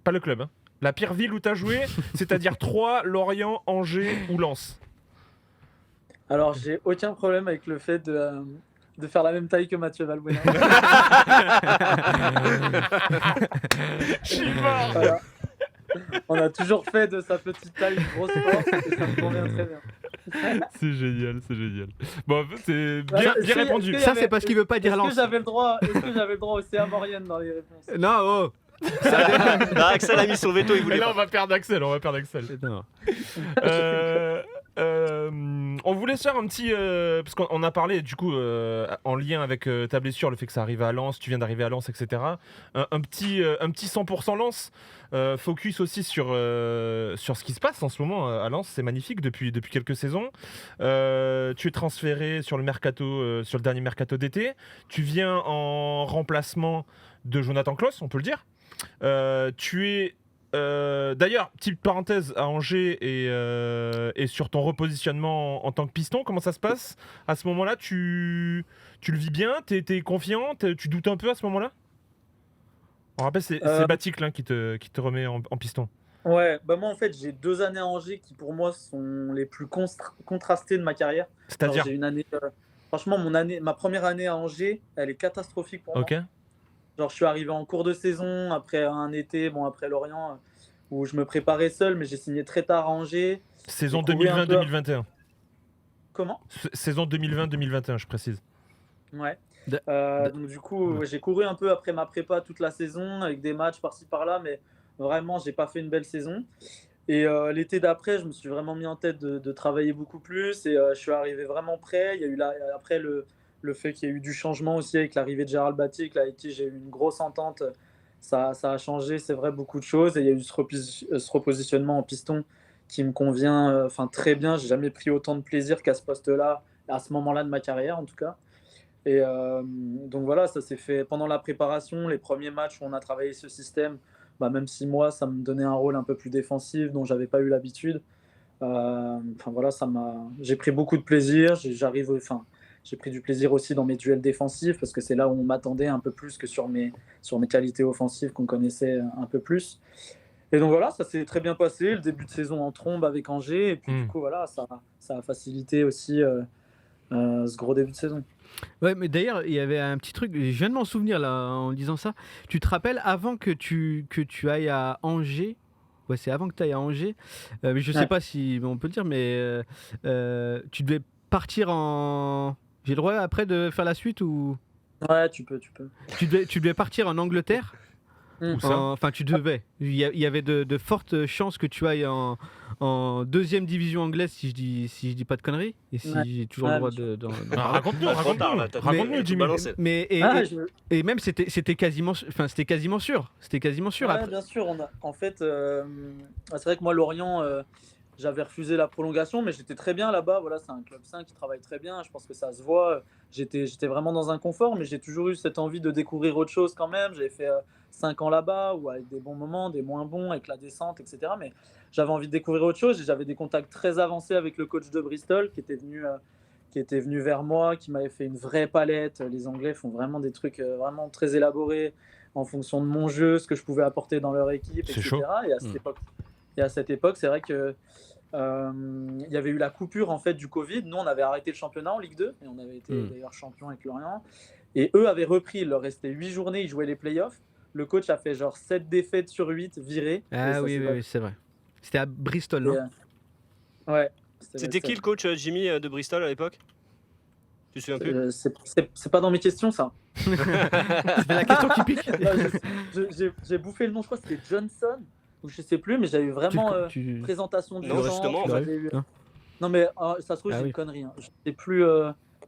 Pas le club, hein. La pire ville où t'as joué, c'est-à-dire Troyes, Lorient, Angers ou Lens. Alors, j'ai aucun problème avec le fait de faire la même taille que Mathieu Valbuena. Je suis mort. Voilà. On a toujours fait de sa petite taille une grosse force et ça me convient très bien. C'est génial. Bon, c'est bien répondu. Ça, c'est parce qu'il veut pas dire Est-ce Lens. que j'avais le droit au CA Maurienne dans les réponses? Non, oh. Axel a mis son veto, il Et voulait là, pas. on va perdre Axel. Non. On voulait faire un petit... parce qu'on a parlé, du coup, en lien avec ta blessure, le fait que ça arrive à Lens, tu viens d'arriver à Lens, etc. Un petit 100% Lens. Focus aussi sur ce qui se passe en ce moment à Lens. C'est magnifique depuis quelques saisons. Tu es transféré sur le mercato, sur le dernier mercato d'été. Tu viens en remplacement de Jonathan Klaus, on peut le dire. Tu es... d'ailleurs, petite parenthèse à Angers et sur ton repositionnement en tant que piston, comment ça se passe à ce moment-là? Tu le vis bien? T'es confiant? Tu doutes un peu à ce moment-là? On rappelle, c'est Batic qui te remet en piston. Ouais, bah moi en fait j'ai 2 années à Angers qui pour moi sont les plus contrastées de ma carrière. C'est-à-dire? Alors, j'ai une année, franchement ma première année à Angers, elle est catastrophique pour moi. Ok. Genre je suis arrivé en cours de saison après un été, après Lorient, où je me préparais seul, mais j'ai signé très tard à Angers. Saison J'ai couru un peu 2020-2021. Comment? Saison 2020-2021, je précise. Ouais. Donc du coup, j'ai couru un peu après ma prépa toute la saison avec des matchs par-ci par-là, mais vraiment, j'ai pas fait une belle saison. Et l'été d'après, je me suis vraiment mis en tête de travailler beaucoup plus et je suis arrivé vraiment prêt. Il y a eu après le fait qu'il y a eu du changement aussi avec l'arrivée de Gérald Batic, avec qui j'ai eu une grosse entente. Ça a changé, c'est vrai, beaucoup de choses. Et il y a eu ce repositionnement en piston qui me convient très bien. J'ai jamais pris autant de plaisir qu'à ce poste-là, à ce moment-là de ma carrière en tout cas. Et donc voilà, ça s'est fait pendant la préparation, les premiers matchs où on a travaillé ce système, même si moi, ça me donnait un rôle un peu plus défensif dont j'avais pas eu l'habitude. Voilà, j'ai pris beaucoup de plaisir. J'ai pris du plaisir aussi dans mes duels défensifs parce que c'est là où on m'attendait un peu plus que sur mes qualités offensives qu'on connaissait un peu plus. Et donc voilà, ça s'est très bien passé. Le début de saison en trombe avec Angers. Et puis du coup, voilà, ça a facilité aussi ce gros début de saison. Ouais, mais d'ailleurs, il y avait un petit truc, je viens de m'en souvenir là en disant ça. Tu te rappelles avant que tu ailles à Angers? Ouais, c'est avant que tu ailles à Angers. Mais je sais pas si on peut le dire, mais tu devais partir en. J'ai le droit après de faire la suite ou? Ouais, tu peux. Tu devais partir en Angleterre. Enfin, tu devais. Il y avait de fortes chances que tu ailles en deuxième division anglaise, si je dis pas de conneries. Et si j'ai toujours le droit de raconte-nous, Jimmy. Mais et même c'était quasiment sûr. C'était quasiment sûr. Ouais, Après. bien sûr. En fait, c'est vrai que moi, Lorient, j'avais refusé la prolongation, mais j'étais très bien là-bas. Voilà, c'est un club 5 qui travaille très bien. Je pense que ça se voit. J'étais vraiment dans un confort, mais j'ai toujours eu cette envie de découvrir autre chose quand même. J'avais fait 5 ans là-bas, ou avec des bons moments, des moins bons, avec la descente, etc. Mais j'avais envie de découvrir autre chose. Et j'avais des contacts très avancés avec le coach de Bristol qui était venu vers moi, qui m'avait fait une vraie palette. Les Anglais font vraiment des trucs vraiment très élaborés en fonction de mon jeu, ce que je pouvais apporter dans leur équipe, etc. Chaud. Et à cette époque, c'est vrai que il y avait eu la coupure en fait du Covid. Nous, on avait arrêté le championnat en Ligue 2 et on avait été d'ailleurs champion avec Lorient. Et eux avaient repris. Il leur restait 8 journées. Ils jouaient les playoffs. Le coach a fait genre 7 défaites sur 8 virés. Ah oui, c'est vrai. C'était à Bristol, non? Ouais. C'était qui le coach Jimmy de Bristol à l'époque? Tu te souviens plus? C'est pas dans mes questions, ça. C'est la question qui pique. J'ai bouffé le nom, je crois que c'était Johnson. Ou je sais plus, mais j'avais eu vraiment présentation du Non, justement, en fait. Non, mais ça se trouve, j'ai une connerie. Hein.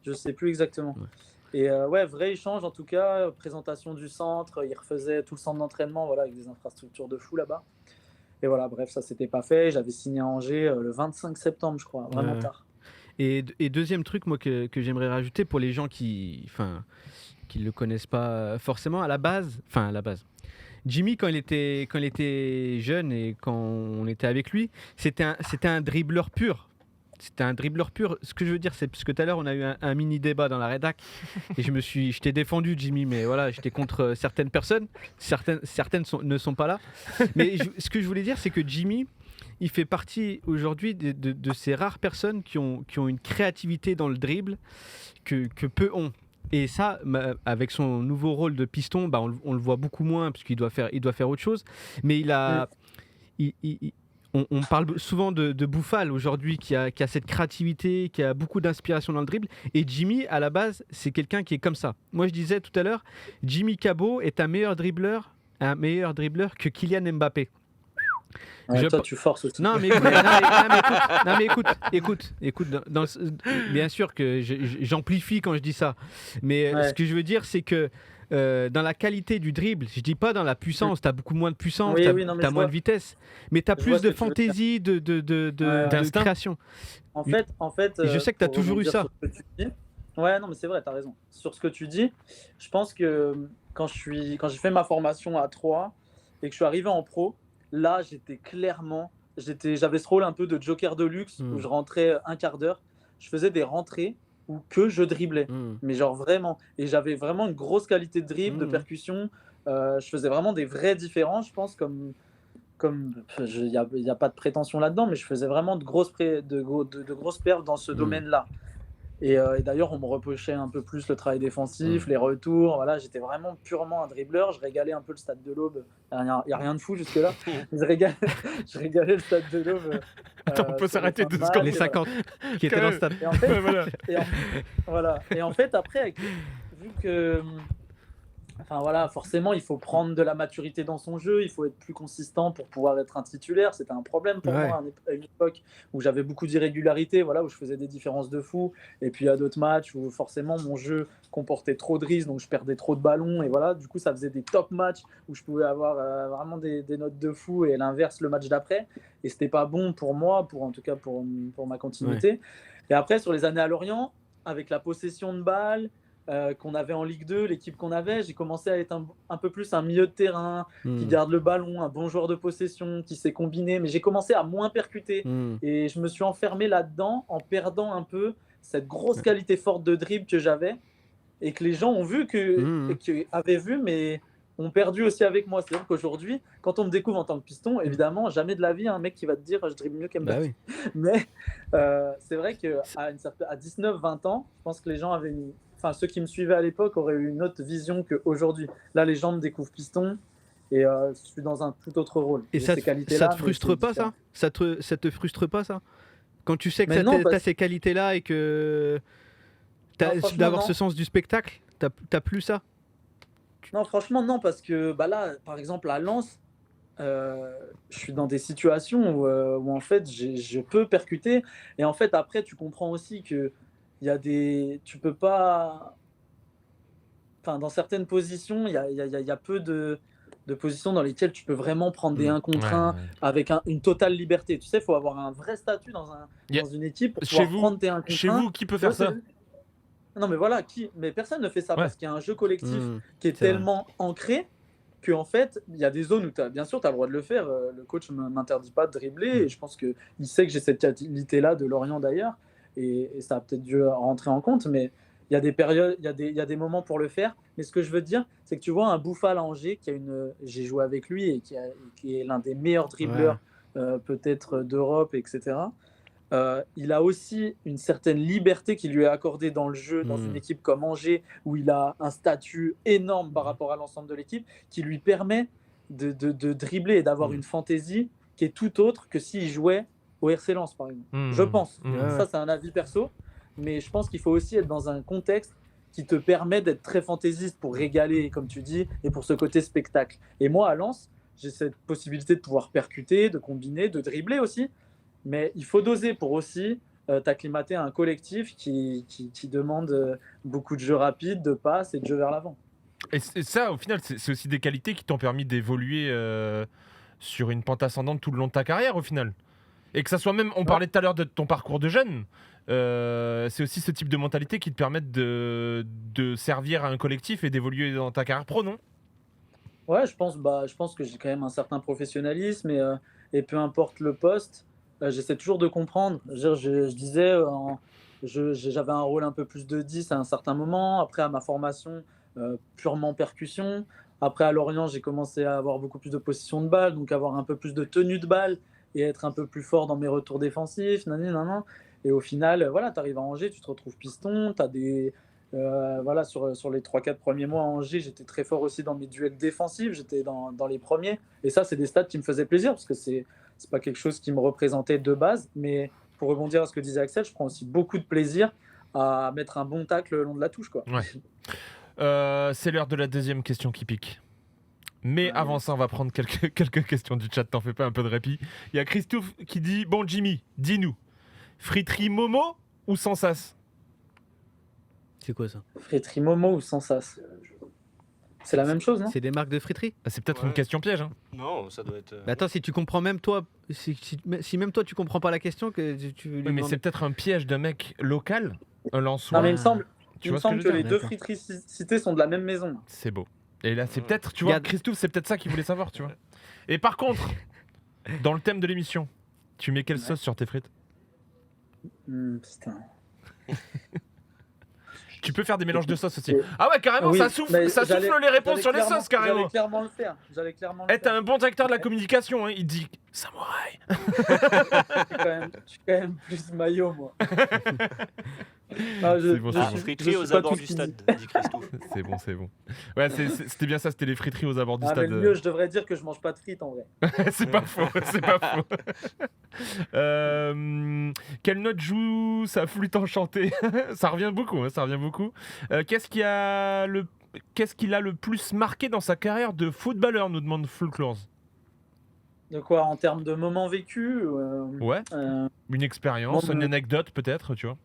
Je sais plus exactement. Ouais. Et vrai échange en tout cas, présentation du centre. Il refaisait tout le centre d'entraînement, voilà, avec des infrastructures de fou là-bas. Et voilà, bref, ça s'était pas fait. J'avais signé à Angers le 25 septembre, je crois, vraiment tard. Et deuxième truc, moi, que j'aimerais rajouter pour les gens qui le connaissent pas forcément, à la base. Jimmy, quand il était jeune et quand on était avec lui, c'était un dribbleur pur. C'était un dribbleur pur. Ce que je veux dire, c'est parce que tout à l'heure, on a eu un mini débat dans la rédac et je t'ai défendu, Jimmy, mais voilà, j'étais contre certaines personnes. Certaines ne sont pas là. Mais ce que je voulais dire, c'est que Jimmy, il fait partie aujourd'hui de ces rares personnes qui ont une créativité dans le dribble que peu ont. Et ça, avec son nouveau rôle de piston, on le voit beaucoup moins parce qu'il doit faire autre chose. Mais on parle souvent de Bouffal aujourd'hui qui a cette créativité, qui a beaucoup d'inspiration dans le dribble. Et Jimmy, à la base, c'est quelqu'un qui est comme ça. Moi, je disais tout à l'heure, Jimmy Cabot est un meilleur dribbleur que Kylian Mbappé. Ouais, toi, tu forces aussi. Non, mais écoute, bien sûr que j'amplifie quand je dis ça. Mais ce que je veux dire, c'est que dans la qualité du dribble, je dis pas dans la puissance, tu as beaucoup moins de puissance, tu as moins de vitesse, mais tu as plus de fantaisie, de création. En fait, et je sais que tu as toujours eu ça. Ouais, non, mais c'est vrai, tu as raison. Sur ce que tu dis, je pense que quand j'ai fait ma formation à 3 et que je suis arrivé en pro, là, j'avais ce rôle un peu de joker de luxe où je rentrais un quart d'heure, je faisais des rentrées où que je driblais, mais genre vraiment. Et j'avais vraiment une grosse qualité de dribble, de percussion. Je faisais vraiment des vrais différences, je pense, il n'y a pas de prétention là-dedans, mais je faisais vraiment de grosses perfs dans ce domaine-là. Et d'ailleurs, on me reprochait un peu plus le travail défensif, les retours. Voilà, j'étais vraiment purement un dribbleur. Je régalais un peu le stade de l'Aube. Il n'y a rien de fou jusque-là. Je régalais le stade de l'Aube. Attends, on peut s'arrêter 2 secondes. Les 50 qui étaient dans le stade. Et en fait, et en fait après, vu que... Enfin voilà, forcément, il faut prendre de la maturité dans son jeu, il faut être plus consistant pour pouvoir être un titulaire. C'était un problème pour moi à une époque où j'avais beaucoup d'irrégularités, voilà, où je faisais des différences de fou. Et puis à d'autres matchs où forcément mon jeu comportait trop de risques, donc je perdais trop de ballons. Et voilà, du coup, ça faisait des top matchs où je pouvais avoir vraiment des notes de fou et l'inverse le match d'après. Et c'était pas bon pour moi, en tout cas pour ma continuité. Et après, sur les années à Lorient, avec la possession de balles, qu'on avait en Ligue 2, l'équipe qu'on avait, j'ai commencé à être un peu plus un milieu de terrain qui garde le ballon, un bon joueur de possession, qui sait combiner, mais j'ai commencé à moins percuter et je me suis enfermé là-dedans en perdant un peu cette grosse qualité forte de dribble que j'avais et que les gens ont vu, avaient vu, mais ont perdu aussi avec moi. C'est-à-dire qu'aujourd'hui, quand on me découvre en tant que piston, évidemment, jamais de la vie un mec qui va te dire je dribble mieux qu'Mbappé. Mais c'est vrai qu'à 19-20 ans, je pense que les gens avaient ceux qui me suivaient à l'époque auraient eu une autre vision qu'aujourd'hui. Là, les gens me découvrent piston et je suis dans un tout autre rôle. Et ça te frustre pas, ça ? Ça te frustre pas, ça ? Quand tu sais que tu as ces qualités-là et que d'avoir ce sens du spectacle, t'as plus ça ? Non, franchement, non, parce que là, par exemple, à Lens, je suis dans des situations où en fait, je peux percuter. Et en fait, après, tu comprends aussi que tu peux pas. Enfin, dans certaines positions, il y a peu de positions dans lesquelles tu peux vraiment prendre des 1 contre 1 avec une totale liberté. Tu sais, il faut avoir un vrai statut dans une équipe pour pouvoir prendre tes 1 contre 1. Chez vous, qui peut faire ça ? Non, mais voilà, mais personne ne fait ça parce qu'il y a un jeu collectif qui est tellement ancré qu'en fait, il y a des zones où bien sûr, tu as le droit de le faire. Le coach ne m'interdit pas de dribbler et je pense qu'il sait que j'ai cette qualité-là de Lorient d'ailleurs. Et ça a peut-être dû rentrer en compte, mais il y a des périodes, il y a des moments pour le faire. Mais ce que je veux dire, c'est que tu vois un Bouffal à Angers, j'ai joué avec lui et qui est l'un des meilleurs dribbleurs peut-être d'Europe, etc. Il a aussi une certaine liberté qui lui est accordée dans le jeu, dans une équipe comme Angers, où il a un statut énorme par rapport à l'ensemble de l'équipe, qui lui permet de dribbler et d'avoir une fantaisie qui est tout autre que s'il jouait au RC Lens, par exemple. Je pense. Ça, c'est un avis perso. Mais je pense qu'il faut aussi être dans un contexte qui te permet d'être très fantaisiste pour régaler, comme tu dis, et pour ce côté spectacle. Et moi, à Lens, j'ai cette possibilité de pouvoir percuter, de combiner, de dribbler aussi. Mais il faut doser pour aussi t'acclimater à un collectif qui demande beaucoup de jeux rapides, de passes et de jeux vers l'avant. Et ça, au final, c'est aussi des qualités qui t'ont permis d'évoluer sur une pente ascendante tout le long de ta carrière, au final. Et que ça soit même, on parlait tout à l'heure de ton parcours de jeune, c'est aussi ce type de mentalité qui te permettent de servir à un collectif et d'évoluer dans ta carrière pro, non ? Ouais, je pense que j'ai quand même un certain professionnalisme et peu importe le poste, j'essaie toujours de comprendre. Je disais, j'avais un rôle un peu plus de 10 à un certain moment. Après, à ma formation, purement percussion. Après, à Lorient, j'ai commencé à avoir beaucoup plus de possession de balle, donc avoir un peu plus de tenue de balle et être un peu plus fort dans mes retours défensifs. Et au final, voilà, tu arrives à Angers, tu te retrouves piston, tu as Voilà, sur les 3-4 premiers mois à Angers, j'étais très fort aussi dans mes duels défensifs, j'étais dans les premiers. Et ça, c'est des stats qui me faisaient plaisir, parce que c'est pas quelque chose qui me représentait de base. Mais pour rebondir à ce que disait Axel, je prends aussi beaucoup de plaisir à mettre un bon tacle le long de la touche, quoi. Ouais. C'est l'heure de la deuxième question qui pique. Mais avant ça, on va prendre quelques questions du chat, t'en fais pas, un peu de répit. Il y a Christophe qui dit « Bon Jimmy, dis-nous, friterie Momo ou sans sas ?» C'est quoi ça? Friterie Momo ou sans sas? C'est la même chose, non? C'est des marques de friterie? C'est peut-être une question piège. Hein. Non, ça doit être. Bah attends, si tu comprends même toi, si même toi tu comprends pas la question, que tu lui Oui, mais demandes- c'est peut-être un piège d'un mec local, un Lensois. Non, mais il me semble, Tu vois ce que je veux que les dire deux D'accord. friteries citées sont de la même maison. C'est beau. Et là, c'est peut-être, tu vois, Regarde. Christophe, c'est peut-être ça qu'il voulait savoir, tu vois. Et par contre, dans le thème de l'émission, tu mets quelle sauce sur tes frites? Putain. Tu peux faire des mélanges de sauces aussi. Et- Ah ouais, carrément, Oui, ça souffle mais les réponses sur les sauces, carrément. J'allais clairement le faire. Eh, t'as un bon directeur de la communication, hein. Il dit samouraï. Je suis quand même plus maillot, moi. C'est bon, c'est bon. Friterie aux abords du stade, dit Christophe. C'est bon, c'est bon. Ouais, c'était bien ça, c'était les friteries aux abords du Ah, mais stade. le mieux, je devrais dire que je mange pas de frites en vrai. C'est pas faux, c'est pas faux. Quelle note joue sa flûte enchantée? Ça revient beaucoup, hein, ça revient beaucoup. Qu'est-ce qu'il a le plus marqué dans sa carrière de footballeur, nous demande Folklore. De quoi, en termes de moments vécus Ouais, une expérience, bon, une anecdote peut-être, tu vois.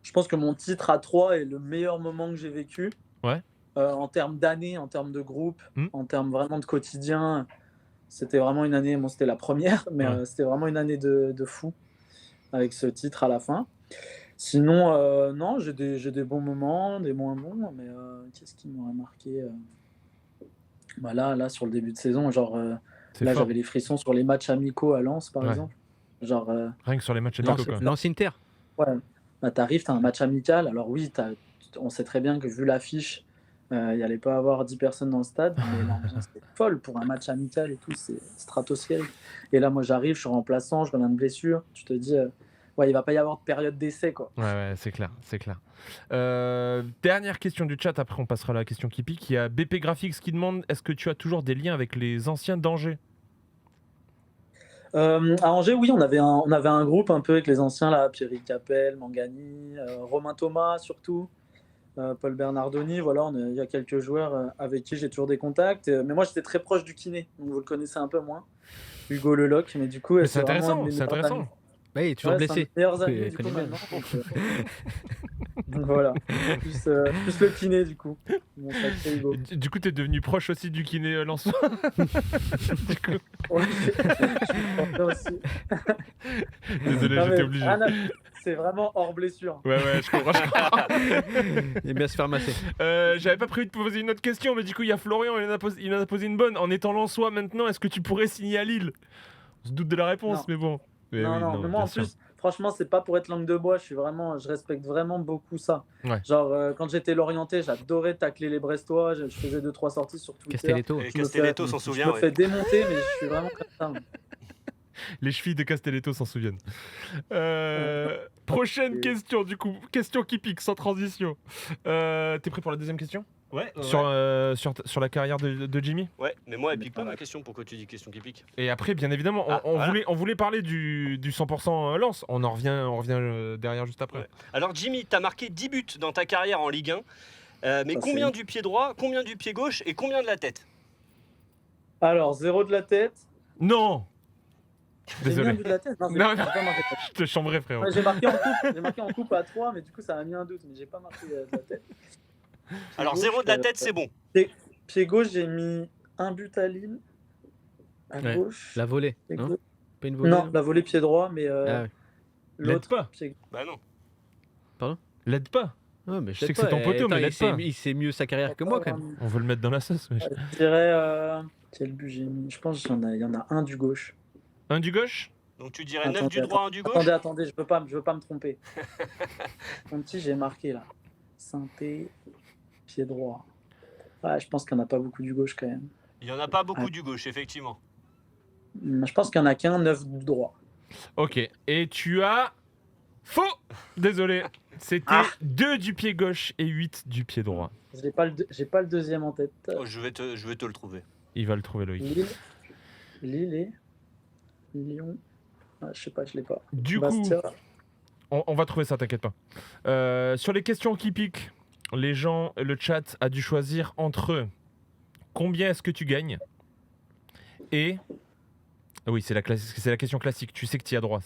Je pense que mon titre à 3 est le meilleur moment que j'ai vécu. Ouais. En termes d'année, en termes de groupe, Hmm. en termes vraiment de quotidien. C'était vraiment une année, bon, c'était la première, mais Ouais. c'était vraiment une année de fou avec ce titre à la fin. Sinon, non, j'ai des bons moments, des moins bons, mais qu'est-ce qui m'aurait marqué bah là, sur le début de saison, genre C'est là, fort. j'avais les frissons sur les matchs amicaux à Lens, par Ouais. exemple. Genre, Rien que sur les matchs amicaux, quoi. Lens-Inter. ouais, bah, t'arrives, t'as un match amical. Alors oui, on sait très bien que vu l'affiche, il n'y allait pas avoir 10 personnes dans le stade, mais l'ambiance est folle pour un match amical et tout, c'est stratosphérique. Et là, moi, j'arrive, je suis remplaçant, je reviens de blessure. Tu te dis, ouais, il va pas y avoir de période d'essai, quoi. Ouais, c'est clair, c'est clair. Dernière question du chat, après on passera à la question qui pique. Il y a BP Graphics qui demande, est-ce que tu as toujours des liens avec les anciens d'Angers? À Angers, oui, on avait un groupe un peu avec les anciens, là, Pierrick Capel, Mangani, Romain Thomas surtout, Paul Bernardoni, voilà, il y a quelques joueurs avec qui j'ai toujours des contacts. Mais moi, j'étais très proche du kiné, donc vous le connaissez un peu moins, Hugo Leloc, mais du coup, Mais c'est vraiment un de mes c'est meilleurs intéressant. amis. Bah, il est toujours Ouais, c'est un de blessé. mes meilleurs Du coup, amis, il du coup, connaît bien. maintenant. Donc, voilà, plus le kiné, du coup, mon sacré Hugo. Du coup, t'es devenu proche aussi du kiné Lensois. Du coup, Ouais, je pense ça aussi. désolé, Non, j'étais mais obligé. c'est vraiment hors blessure. Ouais, je comprends. Il aime bien se faire masser. J'avais pas prévu de poser une autre question, mais du coup, il y a Florian, il en a posé une bonne. En étant Lensois maintenant, est-ce que tu pourrais signer à Lille? On se doute de la réponse, Non. mais bon. Mais Non, oui, mais moi bien en sûr. plus, franchement, c'est pas pour être langue de bois, je respecte vraiment beaucoup ça. Ouais. Genre, quand j'étais l'orienté, j'adorais tacler les Brestois, je faisais 2-3 sorties sur Twitter. Castelletto. Et Je me Castelletto fais- s'en Je souvient, me ouais. fais démonter, mais je suis vraiment comme ça. moi. Les chevilles de Castelletto s'en souviennent. Prochaine question, du coup. Question qui pique, sans transition. T'es prêt pour la deuxième question? Ouais, Sur la carrière de Jimmy? Ouais, mais moi, elle pique pas ma question. Pourquoi tu dis question qui pique? Et après, bien évidemment, on voulait parler du 100% Lens. On revient derrière juste après. Ouais. Alors, Jimmy, t'as marqué 10 buts dans ta carrière en Ligue 1. Mais Ça, combien c'est- du pied droit, combien du pied gauche et combien de la tête? Alors, 0 de la tête. Non! J'ai mis un Désolé. but de la tête. Non, Non, j'ai non. pas marqué de tête. Je te chambrerai, frérot. Ouais, j'ai marqué en coupe à 3, mais du coup, ça a mis un doute, mais j'ai pas marqué de la tête. Pied Alors, gauche, 0 de la tête, c'est bon. Pied gauche, j'ai mis un but à Lille. À Ouais. gauche. La volée. Pied Non, gauche. pas une volée. Non, la volée pied droit, mais Ah, ouais. l'autre L'aide pas. pied Bah non. L'aide pas. Ouais, mais Je sais que c'est ton poteau, mais l'aide pas. il sait mieux sa carrière que moi quand même. On veut le mettre dans la sauce. Mais... Je dirais. Quel but j'ai mis? Je pense qu'il y en a un du gauche. Un du gauche? Donc, tu dirais 9 du droit, 1 du gauche? Attendez, je veux pas me tromper. Mon petit, j'ai marqué là. Synthé, pied droit. Ouais, je pense qu'il n'y en a pas beaucoup du gauche quand même. Il y en a pas beaucoup du gauche, effectivement. Je pense qu'il n'y en a qu'un 9 du droit. Ok. Et tu as Faux. Désolé. C'était 2 du pied gauche et 8 du pied droit. J'ai pas le deuxième en tête. Oh, je vais te le trouver. Il va le trouver, Loïc. Lille et Lyon. Ah, je sais pas, je l'ai pas. Du Bastia. coup, on va trouver ça, t'inquiète pas. Sur les questions qui piquent, le chat a dû choisir entre combien est-ce que tu gagnes et... Oui, c'est la question classique. Tu sais que tu y as droit,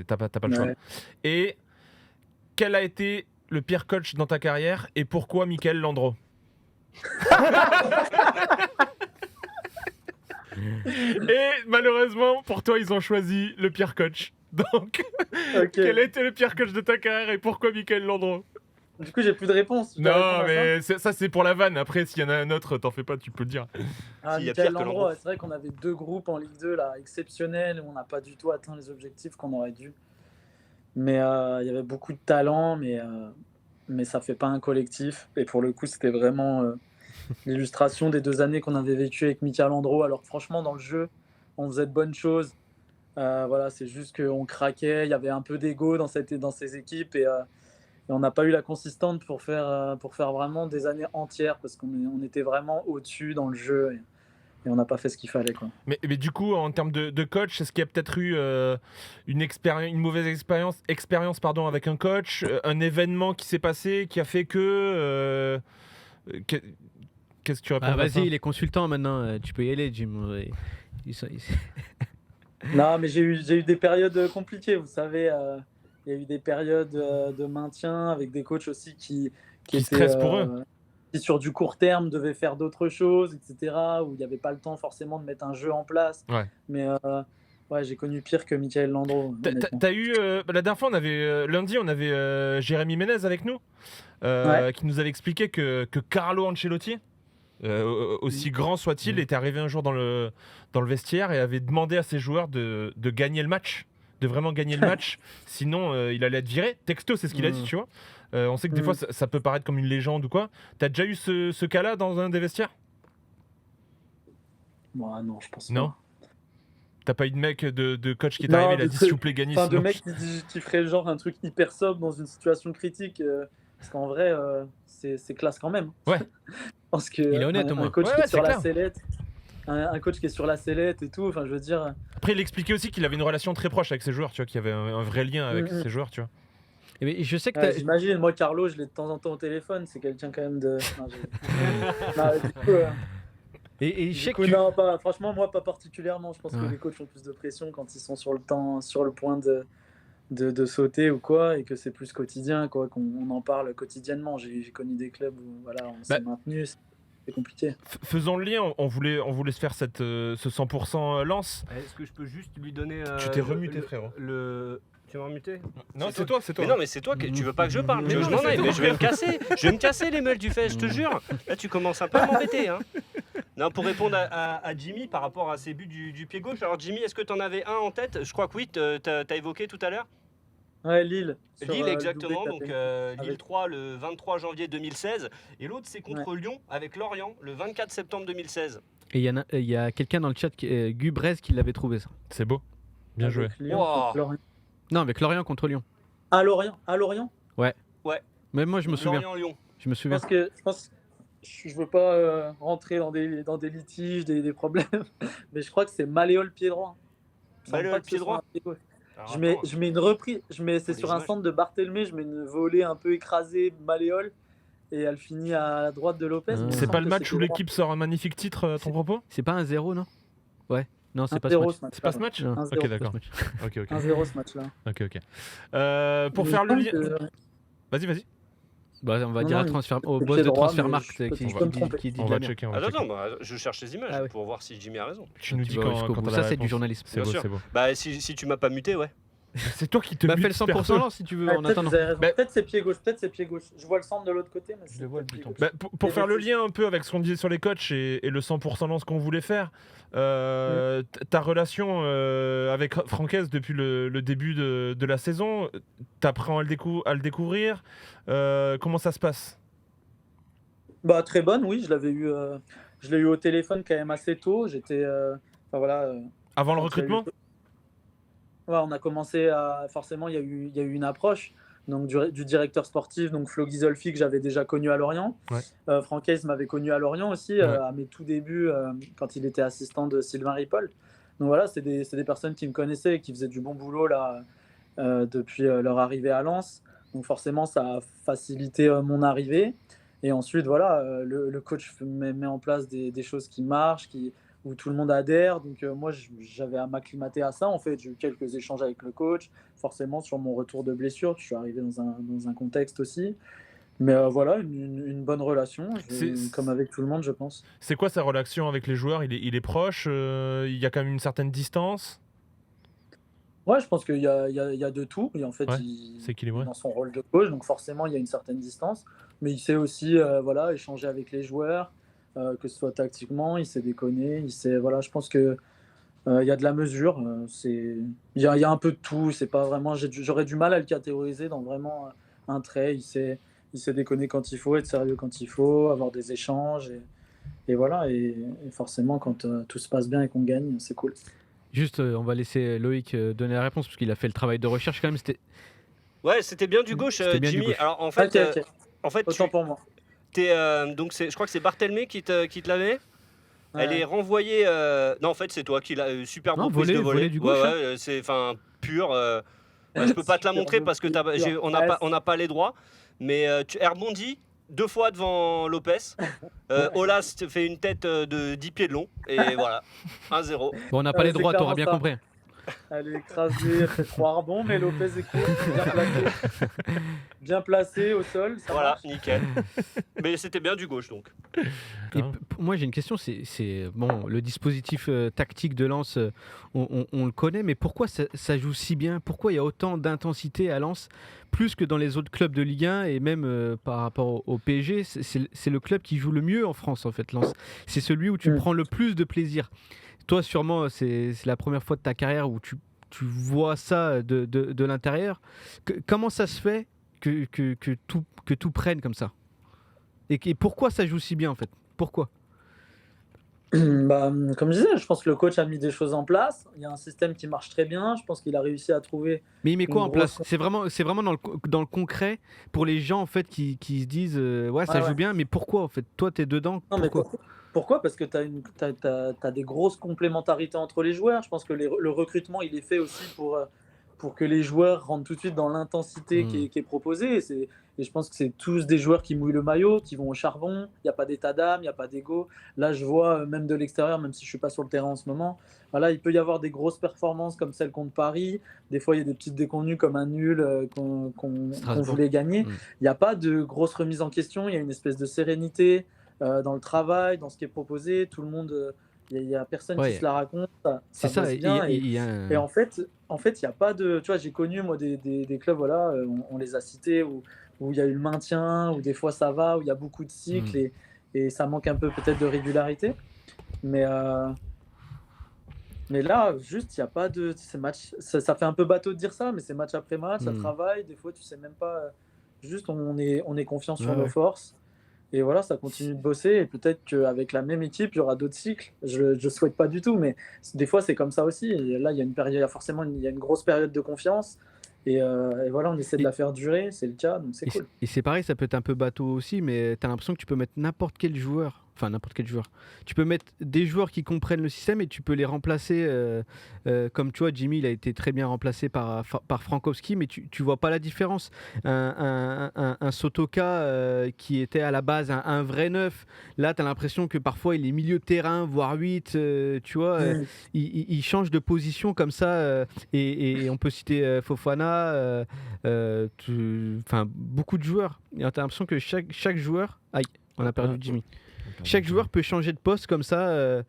t'as pas le choix. Ouais. Et quel a été le pire coach dans ta carrière et pourquoi Michael Landreau? Et malheureusement, pour toi, ils ont choisi le pire coach. Donc, quel a été le pire coach de ta carrière et pourquoi Michael Landreau? Du coup, j'ai plus de réponse. Non, mais ça, c'est pour la vanne. Après, s'il y en a un autre, t'en fais pas, tu peux le dire. S'il y a Michael pire que Landreau, Landreau. c'est vrai qu'on avait 2 groupes en Ligue 2 là, exceptionnels, où on n'a pas du tout atteint les objectifs qu'on aurait dû. Mais il y avait beaucoup de talent, mais ça fait pas un collectif. Et pour le coup, c'était vraiment l'illustration des 2 années qu'on avait vécues avec Michael Landreau. Alors franchement, dans le jeu, on faisait de bonnes choses. Voilà, c'est juste qu'on craquait, il y avait un peu d'ego dans ces équipes et on n'a pas eu la consistance pour faire vraiment des années entières parce qu'on était vraiment au-dessus dans le jeu et on n'a pas fait ce qu'il fallait, quoi. Mais du coup, en termes de coach, est-ce qu'il y a peut-être eu une mauvaise expérience avec un coach, un événement qui s'est passé qui a fait que... Qu'est-ce que tu réponds à ça? Vas-y, il est consultant maintenant, tu peux y aller, Jim. Non, mais j'ai eu des périodes compliquées, vous savez. Il y a eu des périodes de maintien avec des coachs aussi qui étaient, stressent pour eux. Qui sur du court terme devaient faire d'autres choses, etc. Où il n'y avait pas le temps forcément de mettre un jeu en place. Ouais. Mais ouais, j'ai connu pire que Michael Landreau. T'as eu la dernière fois, lundi, on avait Jérémy Ménez avec nous, qui nous avait expliqué que Carlo Ancelotti, aussi grand soit-il, était arrivé un jour dans le vestiaire et avait demandé à ses joueurs de gagner le match, de vraiment gagner le match, sinon il allait être viré. Texto, c'est ce qu'il a dit, tu vois. On sait que des fois ça peut paraître comme une légende ou quoi. T'as déjà eu ce cas-là dans un des vestiaires? Moi, non, je pense Non. pas. T'as pas eu de mec de coach qui est arrivé, il a dit s'il vous plaît gagnez. Enfin, de mec qui ferait genre un truc hyper sobre dans une situation critique. Parce qu'en vrai, c'est classe quand même. Ouais. Parce que il est honnête au moins. un coach qui Ouais, est sur c'est la clair. sellette, un coach qui est sur la sellette et tout. Enfin, je veux dire. Après, il expliquait aussi qu'il avait une relation très proche avec ses joueurs, tu vois, qu'il y avait un vrai lien avec ses joueurs, tu vois. Mais je sais que j'imagine, moi, Carlo, je l'ai de temps en temps au téléphone. C'est quelqu'un quand même de. Non, du coup, et je sais que non, pas, franchement, moi, pas particulièrement. Je pense que les coachs ont plus de pression quand ils sont sur le point de sauter ou quoi, et que c'est plus quotidien, quoi, qu'on en parle quotidiennement. J'ai connu des clubs où voilà, on s'est maintenu. C'est compliqué. Faisons le lien, on voulait se faire ce 100% lance. Est-ce que je peux juste lui donner... Tu t'es remuté, frérot. Tu m'as remuté? Non, c'est toi. Mais non, mais c'est toi, tu veux pas que je parle. Tu veux que je m'en aille, mais je vais me casser. Je vais me casser les mecs du fait, je te jure. Là, tu commences un peu à m'embêter. Hein. Non, pour répondre à Jimmy par rapport à ses buts du pied gauche. Alors, Jimmy, est-ce que tu en avais un en tête? Je crois que oui, t'as évoqué tout à l'heure. Ouais, Lille. Lille, exactement. Donc, Lille 3 le 23 janvier 2016. Et l'autre, c'est contre Lyon avec Lorient le 24 septembre 2016. Et il y a quelqu'un dans le chat, Gubrez, qui l'avait trouvé ça. C'est beau. Bien joué. Non, avec Lorient contre Lyon. À Lorient Ouais. Ouais. Mais moi, je me souviens. Lorient-Lyon. Je me souviens. Je veux pas rentrer dans des litiges, des problèmes, mais je crois que c'est Malléol pied droit. Malléol pied droit. Je mets une reprise, c'est sur un centre de Barthélémy, je mets une volée un peu écrasée, Malléol, et elle finit à la droite de Lopez. C'est pas le match où l'équipe sort un magnifique titre à ton propos? C'est pas un 0, non? Ouais. Non, c'est pas ce match. C'est pas ce match? Ok, d'accord. Ok. 1-0 ce match-là. Ok. Pour faire le lien... Vas-y. Bah, on va dire au boss de Transfermarkt qui dit on va checker. Attends, je cherche les images pour voir si Jimmy a raison. Tu nous dis quand ça, c'est du journalisme. C'est beau. Bah, si tu m'as pas muté, ouais. C'est toi qui te fais le 100% lance si tu veux en attendant. Peut-être c'est pied gauche, Je vois le centre de l'autre côté, mais je le vois le but en plus. Pour faire le lien un peu avec ce qu'on disait sur les coachs et le 100% lance qu'on voulait faire, ta relation avec Francaise depuis le début de la saison, t'apprends à le découvrir. Comment ça se passe? Bah, très bonne, oui. Je l'ai eu au téléphone quand même assez tôt. J'étais, avant le recrutement? on a commencé à. Forcément, il y a eu une approche. Donc du directeur sportif, donc Flo Ghisolfi, que j'avais déjà connu à Lorient. Ouais. Franck Hayes m'avait connu à Lorient aussi, à mes tout débuts, quand il était assistant de Sylvain Ripoll. Donc voilà, c'est des personnes qui me connaissaient et qui faisaient du bon boulot là, depuis leur arrivée à Lens. Donc forcément, ça a facilité mon arrivée. Et ensuite, voilà, le coach met en place des choses qui marchent, où tout le monde adhère. Donc moi, j'avais à m'acclimater à ça. En fait, j'ai eu quelques échanges avec le coach, forcément sur mon retour de blessure. Je suis arrivé dans un contexte aussi. Mais voilà, une bonne relation, comme avec tout le monde, je pense. C'est quoi sa relation avec les joueurs ? Il est proche, il y a quand même une certaine distance ? Ouais, je pense qu'il y a de tout. Et en fait, c'est qu'il est dans son rôle de coach, donc forcément, il y a une certaine distance. Mais il sait aussi voilà, échanger avec les joueurs, que ce soit tactiquement, il sait déconner. Je pense qu'il y a de la mesure. Il y a un peu de tout. C'est pas vraiment, j'aurais du mal à le catégoriser dans vraiment un trait. Il sait déconner quand il faut, être sérieux quand il faut, avoir des échanges. Et voilà. Et forcément, quand tout se passe bien et qu'on gagne, c'est cool. Juste, on va laisser Loïc donner la réponse parce qu'il a fait le travail de recherche quand même. C'était bien du gauche, Jimmy. Alors en fait, autant pour moi. Donc je crois que c'est Barthelmé qui te l'avait. Elle est renvoyée. Non, en fait, c'est toi qui l'a super beau prise de volée du gauche. C'est pur. Je peux pas te la montrer parce que on n'a pas les droits. Mais elle rebondit 2 fois devant Lopez. Olas te fait une tête de 10 pieds de long. Et voilà, 1-0. Bon, on n'a pas les droits, t'auras bien compris. Elle est écrasée, elle fait 3 rebonds, mais Lopez est court, bien placé au sol. Ça marche. Nickel. Mais c'était bien du gauche donc. Et moi j'ai une question, c'est bon, le dispositif tactique de Lens, on le connaît, mais pourquoi ça joue si bien ? Pourquoi il y a autant d'intensité à Lens, plus que dans les autres clubs de Ligue 1 et même par rapport au PSG ? C'est le club qui joue le mieux en France en fait, Lens. C'est celui où tu prends le plus de plaisir. Toi, sûrement, c'est la première fois de ta carrière où tu vois ça de l'intérieur. Comment ça se fait que tout prenne comme ça ? Et pourquoi ça joue si bien, en fait ? Pourquoi ? Comme je disais, je pense que le coach a mis des choses en place. Il y a un système qui marche très bien. Je pense qu'il a réussi à trouver... Mais il met quoi en place ? C'est vraiment dans le concret pour les gens, en fait, qui se disent ça joue bien, mais pourquoi, en fait ? Toi, t'es dedans, pourquoi ? Pourquoi ? Parce que tu as des grosses complémentarités entre les joueurs. Je pense que le recrutement, il est fait aussi pour que les joueurs rentrent tout de suite dans l'intensité qui est proposée. Et je pense que c'est tous des joueurs qui mouillent le maillot, qui vont au charbon. Il n'y a pas d'état d'âme, il n'y a pas d'ego. Là, je vois, même de l'extérieur, même si je ne suis pas sur le terrain en ce moment, voilà, il peut y avoir des grosses performances comme celle contre Paris. Des fois, il y a des petites déconvenues comme un nul qu'on voulait gagner. Il n'y a pas de grosse remise en question. Il y a une espèce de sérénité dans le travail, dans ce qui est proposé. Tout le monde, il n'y a personne qui se la raconte. Ça bosse bien. Et en fait, il n'y a pas de... Tu vois, j'ai connu, moi, des clubs, voilà, on les a cités, où il y a eu le maintien, où des fois ça va, où il y a beaucoup de cycles et ça manque un peu peut-être de régularité. Mais là, juste, il n'y a pas de... Ces matchs, ça fait un peu bateau de dire ça, mais c'est match après match, ça travaille. Des fois, tu sais même pas... Juste, on est confiant sur nos forces. Et voilà, ça continue de bosser. Et peut-être qu'avec la même équipe, il y aura d'autres cycles. Je ne souhaite pas du tout, mais des fois, c'est comme ça aussi. Et là, il y a une période, forcément, il y a une grosse période de confiance. Et voilà, on essaie de la faire durer. C'est le cas, donc c'est cool. Et c'est pareil, ça peut être un peu bateau aussi, mais tu as l'impression que tu peux mettre n'importe quel joueur. Enfin, n'importe quel joueur. Tu peux mettre des joueurs qui comprennent le système et tu peux les remplacer. Comme tu vois, Jimmy, il a été très bien remplacé par Frankowski, mais tu vois pas la différence. Un Sotoka qui était à la base un vrai neuf. Là, tu as l'impression que parfois il est milieu de terrain, voire 8. Tu vois, il change de position comme ça. Et on peut citer Fofana, beaucoup de joueurs. Tu as l'impression que chaque joueur. Aïe, on a perdu Jimmy. Chaque joueur peut changer de poste comme ça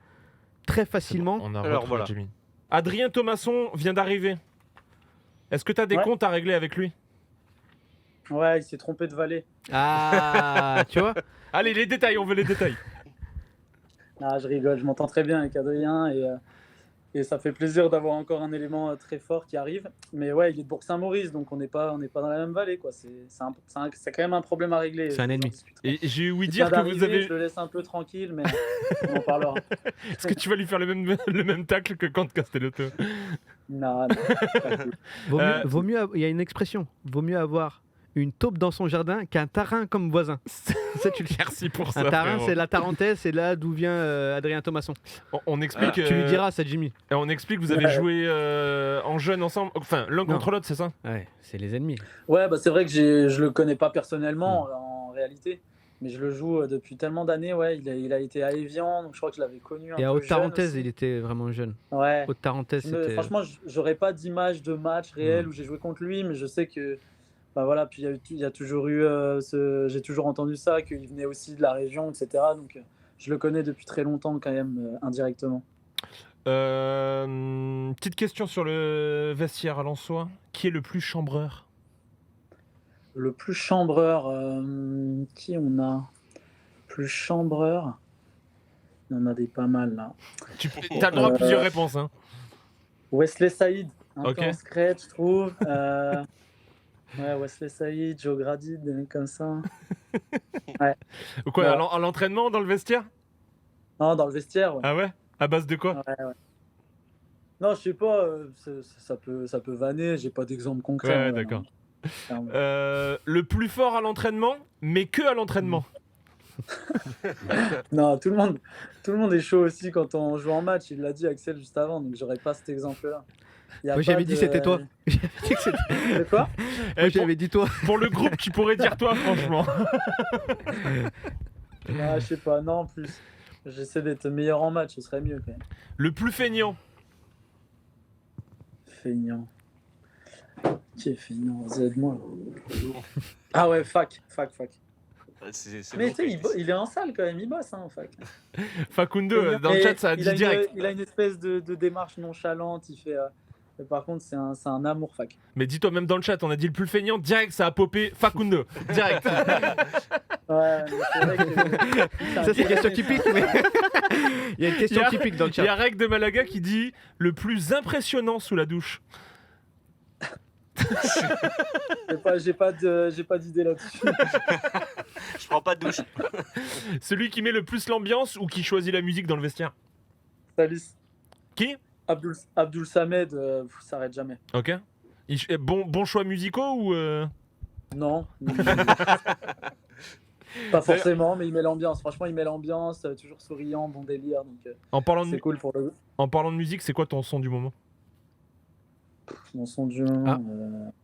très facilement. On a retrouvé Jimmy. Adrien Thomasson vient d'arriver. Est-ce que tu as des comptes à régler avec lui ? Ouais, il s'est trompé de valet. Ah, tu vois ? Allez, les détails, on veut les détails. Ah, je rigole, je m'entends très bien avec Adrien et ça fait plaisir d'avoir encore un élément très fort qui arrive. Mais ouais, il est de Bourg-Saint-Maurice, donc on n'est pas dans la même vallée, quoi. C'est quand même un problème à régler. C'est un ennemi. Et j'ai ouï dire que vous avez... Je le laisse un peu tranquille, mais on en parlera. Est-ce que tu vas lui faire le même tacle que quand Castellotto ? Non, Vaut mieux, il y a une expression, vaut mieux avoir une taupe dans son jardin qu'un tarin comme voisin. Ça, tu le sais. Merci pour ça. Un tarin, frérot. c'est la Tarentaise, c'est là d'où vient Adrien Thomasson. On explique. Tu lui diras ça, Jimmy. On explique, vous avez joué en jeune ensemble, enfin l'un contre l'autre, c'est ça? Ouais, c'est les ennemis. Ouais, bah c'est vrai que je le connais pas personnellement en réalité, mais je le joue depuis tellement d'années. Ouais, il a été à Évian, donc je crois que je l'avais connu un Et à peu Haute-Tarentaise, jeune il était vraiment jeune. aussi. Ouais. Haute-Tarentaise, c'était. Franchement, j'aurais pas d'image de match réel où j'ai joué contre lui, mais je sais que bah voilà, puis il y a toujours eu j'ai toujours entendu ça, qu'il venait aussi de la région, etc. Donc je le connais depuis très longtemps quand même indirectement. Petite question sur le vestiaire alençois. Qui est le plus chambreur? Le plus chambreur, qui on a? Plus chambreur, il y en a des pas mal là. Tu as le droit à plusieurs réponses. Hein. Wesley Saïd, un Ok. peu en scratch, je trouve. Ouais, Wesley Saïd, Joe Grady, des mecs comme ça. Ou quoi, Ouais. à l'entraînement, dans le vestiaire? Non, dans le vestiaire, ouais. Ah ouais? À base de quoi? Ouais. Non, je sais pas, ça peut vanner, j'ai pas d'exemple concret. Ouais, hein, d'accord. clairement. Le plus fort à l'entraînement, mais que à l'entraînement. Non, tout le monde est chaud aussi quand on joue en match, il l'a dit Axel juste avant, donc j'aurais pas cet exemple-là. Il y a Moi, pas j'avais dit de- c'était toi. J'avais dit que c'était- De quoi? Moi, j'avais dit toi. Pour le groupe, tu pourrais dire toi, franchement. Non, je sais pas, non, en plus. J'essaie d'être meilleur en match, ce serait mieux quand même. Le plus feignant. Feignant. Qui est feignant? Aide-moi. Ah ouais, fac. C'est Mais bon, tu sais, il est en salle quand même, il bosse en fac. Facundo, dans le Et chat, ça a dit direct. il a une espèce de démarche nonchalante, il fait... mais par contre, c'est un amour fac. Mais dis-toi, même dans le chat, on a dit le plus feignant, direct, ça a popé Facundo. Direct. Ouais, mais c'est vrai que... Ça, c'est une question typique, mais. Il y a une question typique dans le Il y a chat. Reg de Malaga qui dit le plus impressionnant sous la douche. J'ai pas d'idée là-dessus. Je prends pas de douche. Celui qui met le plus l'ambiance ou qui choisit la musique dans le vestiaire. Salut. Qui? Abdul Samed, ça s'arrête jamais. Ok. Bon choix musicaux ou Non. Pas forcément, mais il met l'ambiance. Franchement, il met l'ambiance, toujours souriant, bon délire. Donc, en parlant c'est cool pour le musique, c'est quoi ton son du moment? mon son du moment.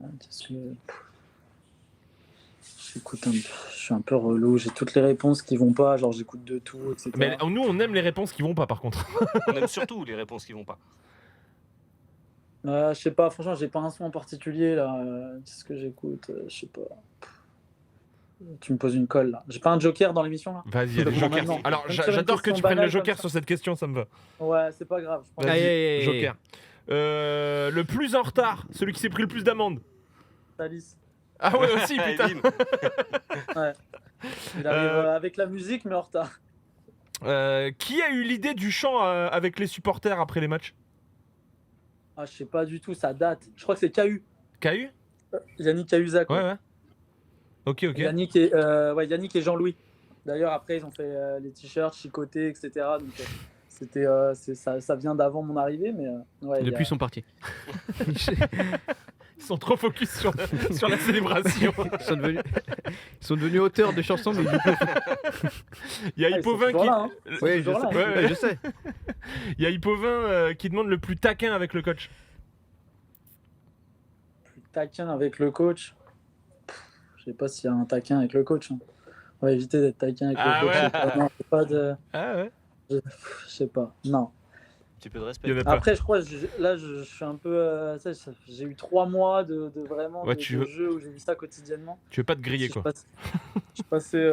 Ah. Qu'est-ce que... J'écoute je suis un peu relou. J'ai toutes les réponses qui vont pas. Genre, j'écoute de tout, etc. Mais nous, on aime les réponses qui vont pas, par contre. On aime surtout les réponses qui vont pas. Je sais pas. Franchement, j'ai pas un son en particulier là. Qu'est-ce que j'écoute? Je sais pas. Tu me poses une colle là. J'ai pas un joker dans l'émission là? Vas-y, il y a des Maintenant. jokers. Alors, Comme sur une j'adore que question tu prennes le banale joker comme ça. sur cette question, ça me va. Ouais, c'est pas grave. Je prends- Vas-y, Aïe. joker. Le plus en retard, celui qui s'est pris le plus d'amendes. Thalys. Ah ouais, aussi, Et putain. bim. Il arrive avec la musique, mais en retard. Qui a eu l'idée du chant avec les supporters après les matchs? Ah, je sais pas du tout. Ça date. Je crois que c'est KU. KU? Yannick Cahuzac. Ouais. Ok. Yannick et Jean-Louis. D'ailleurs, après, ils ont fait les t-shirts, chicotés, etc. Donc, ça vient d'avant mon arrivée, mais ouais. Depuis, ils sont partis. Ils sont trop focus sur la célébration. Ils sont devenus auteurs de chansons, mais du coup. Il y a Hippovin qui... Hein. Oui, toujours là, hein. Ouais. je sais. Il y a Hippovin qui demande le plus taquin avec le coach. Plus taquin avec le coach. Je sais pas s'il y a un taquin avec le coach. Hein. On va éviter d'être taquin avec Ah le coach. ouais. Non, pas de... Ah ouais. Je sais pas. Non. Un petit peu de respect. Il y en a pas. Après, je crois, je suis un peu. J'ai eu 3 mois de vraiment Ouais, de tu veux- jeu où j'ai vu ça quotidiennement. Tu veux pas te griller, Si quoi. je passais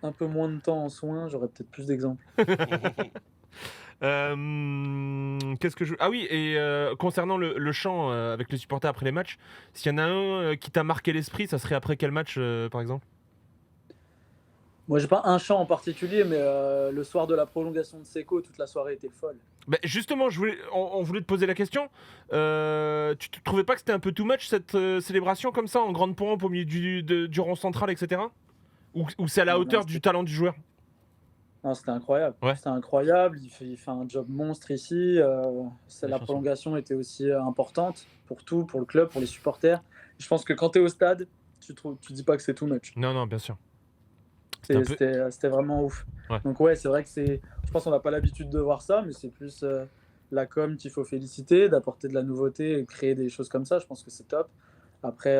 un peu moins de temps en soins, j'aurais peut-être plus d'exemples. Qu'est-ce que je... Ah oui, et concernant le chant avec les supporters après les matchs, s'il y en a un qui t'a marqué l'esprit, ça serait après quel match, par exemple? Moi, j'ai pas un chant en particulier, mais le soir de la prolongation de Seco, toute la soirée était folle. Bah, justement, on voulait te poser la question. Tu te trouvais pas que c'était un peu too much cette célébration comme ça, en grande pompe au milieu du rond central, etc. Ou c'est à la Non, hauteur c'était- du talent du joueur? Non, c'était incroyable. Ouais. C'était incroyable. Il fait un job monstre ici. La prolongation était aussi importante pour tout, pour le club, pour les supporters. Je pense que quand tu es au stade, tu dis pas que c'est too much. Non, bien sûr. C'était vraiment ouf. Ouais. Donc ouais, c'est vrai que je pense qu'on n'a pas l'habitude de voir ça, mais c'est plus la com qu'il faut féliciter, d'apporter de la nouveauté et créer des choses comme ça. Je pense que c'est top. Après,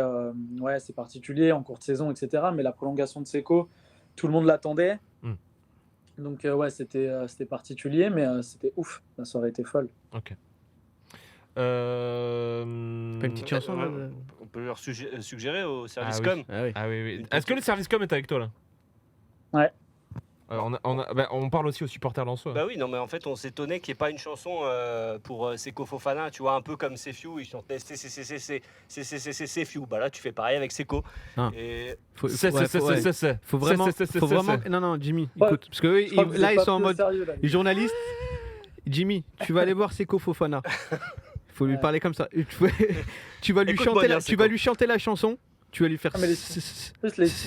ouais, c'est particulier en courte saison, etc. Mais la prolongation de Seko, tout le monde l'attendait. Donc ouais, c'était particulier, mais c'était ouf. La soirée était folle. Ok. Pas une petite chanson là On peut leur suggérer au service oui. com. Ah oui. Est-ce que le service com est avec toi là? Ouais. On parle aussi aux supporters lensois. Bah oui, non mais en fait on s'étonnait qu'il n'y ait pas une chanson pour Seko Fofana, tu vois, un peu comme Sefiu, ils chantaient Sefiu. Bah là tu fais pareil avec Seko. Faut vraiment. Non, Jimmy, écoute, parce que là ils sont en mode les journalistes. Jimmy, tu vas aller voir Seko Fofana. Faut lui parler comme ça. Tu vas lui chanter la chanson. Tu vas lui faire. Il y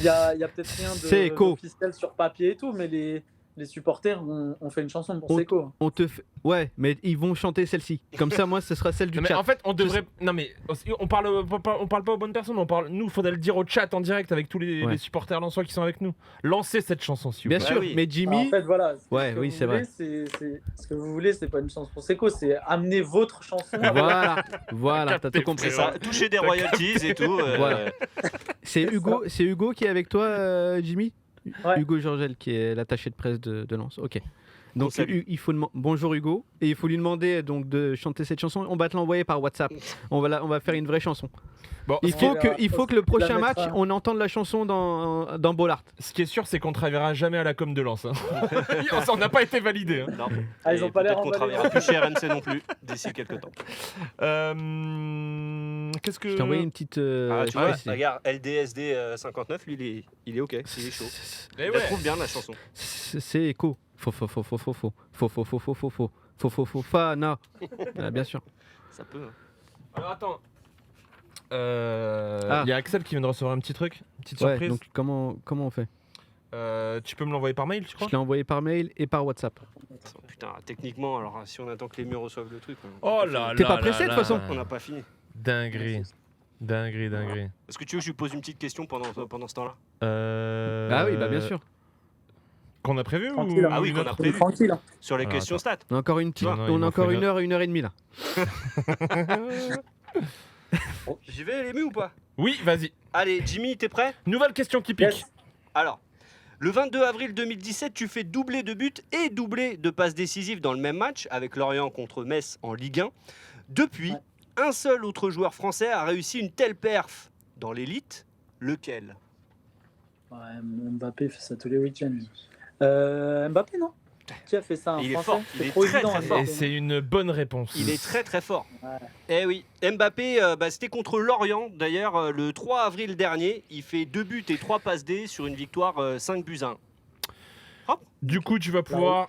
a peut-être rien d'officiel sur papier et tout, mais les supporters ont fait une chanson pour Seko. Ouais, mais ils vont chanter celle-ci. Comme ça, moi, ce sera celle du chat. En fait, on devrait. Non, mais on parle pas aux bonnes personnes. Nous, il faudrait le dire au chat en direct avec tous les supporters lensois qui sont avec nous. Lancez cette chanson, si vous Bien plaît. sûr, mais Jimmy. En fait, voilà. C'est vrai. Ce que vous voulez, c'est pas une chanson pour Seko, c'est amener votre chanson. Voilà, t'as tout compris. C'est ça, toucher des royalties et tout. Voilà. C'est Hugo qui est avec toi, Jimmy. Ouais. Hugo Georgel qui est l'attaché de presse de Lens. Ok. Donc il faut bonjour Hugo et il faut lui demander donc de chanter cette chanson. On va te l'envoyer par WhatsApp. On va faire une vraie chanson. Bon, il faut que le prochain match on entende la chanson dans Bollard. Ce qui est sûr, c'est qu'on ne travaillera jamais à la com de Lens. Ça n'a pas été validé. Hein. Non. Ils ont pas l'air qu'on travaillera plus chez RMC non plus d'ici quelques temps. Qu'est-ce que je t'ai envoyé une petite. Tu vois, regarde LDSD 59, lui il est ok, il est chaud. Il trouve bien la chanson. C'est écho. Fofana. Bien sûr. Ça peut. Alors attends. Il y a Axel qui vient de recevoir un petit truc, une petite surprise. Donc comment on fait? Tu peux me l'envoyer par mail, tu crois? Je l'ai envoyé par mail et par WhatsApp. Putain, techniquement, alors si on attend que les murs reçoivent le truc. Oh là là. T'es pas pressé de toute façon? On n'a pas fini. Dinguerie. Est-ce que tu veux que je lui pose une petite question pendant ce temps-là? Ah oui, bah bien sûr. Qu'on a prévu tranquille, ou... Ah oui, qu'on a prévu. Tranquille. Sur les questions stats. On a encore une heure et demie là. J'y vais, l'ému ou pas? Oui, vas-y. Allez, Jimmy, t'es prêt? Nouvelle question qui pique. Yes. Alors, le 22 avril 2017, tu fais doublé de buts et doublé de passes décisives dans le même match avec Lorient contre Metz en Ligue 1. Depuis, un seul autre joueur français a réussi une telle perf dans l'élite. Lequel? Ouais, Mbappé fait ça tous les week-ends. Mbappé, non? Qui a fait ça? Il est Français? fort, il est trop très, évident, très fort. Et c'est une bonne réponse. Il est très très fort. Ouais. Eh oui, Mbappé, c'était contre Lorient. D'ailleurs, le 3 avril dernier, il fait 2 buts et 3 passes D sur une victoire 5-1. Hop. Du coup, tu vas pouvoir,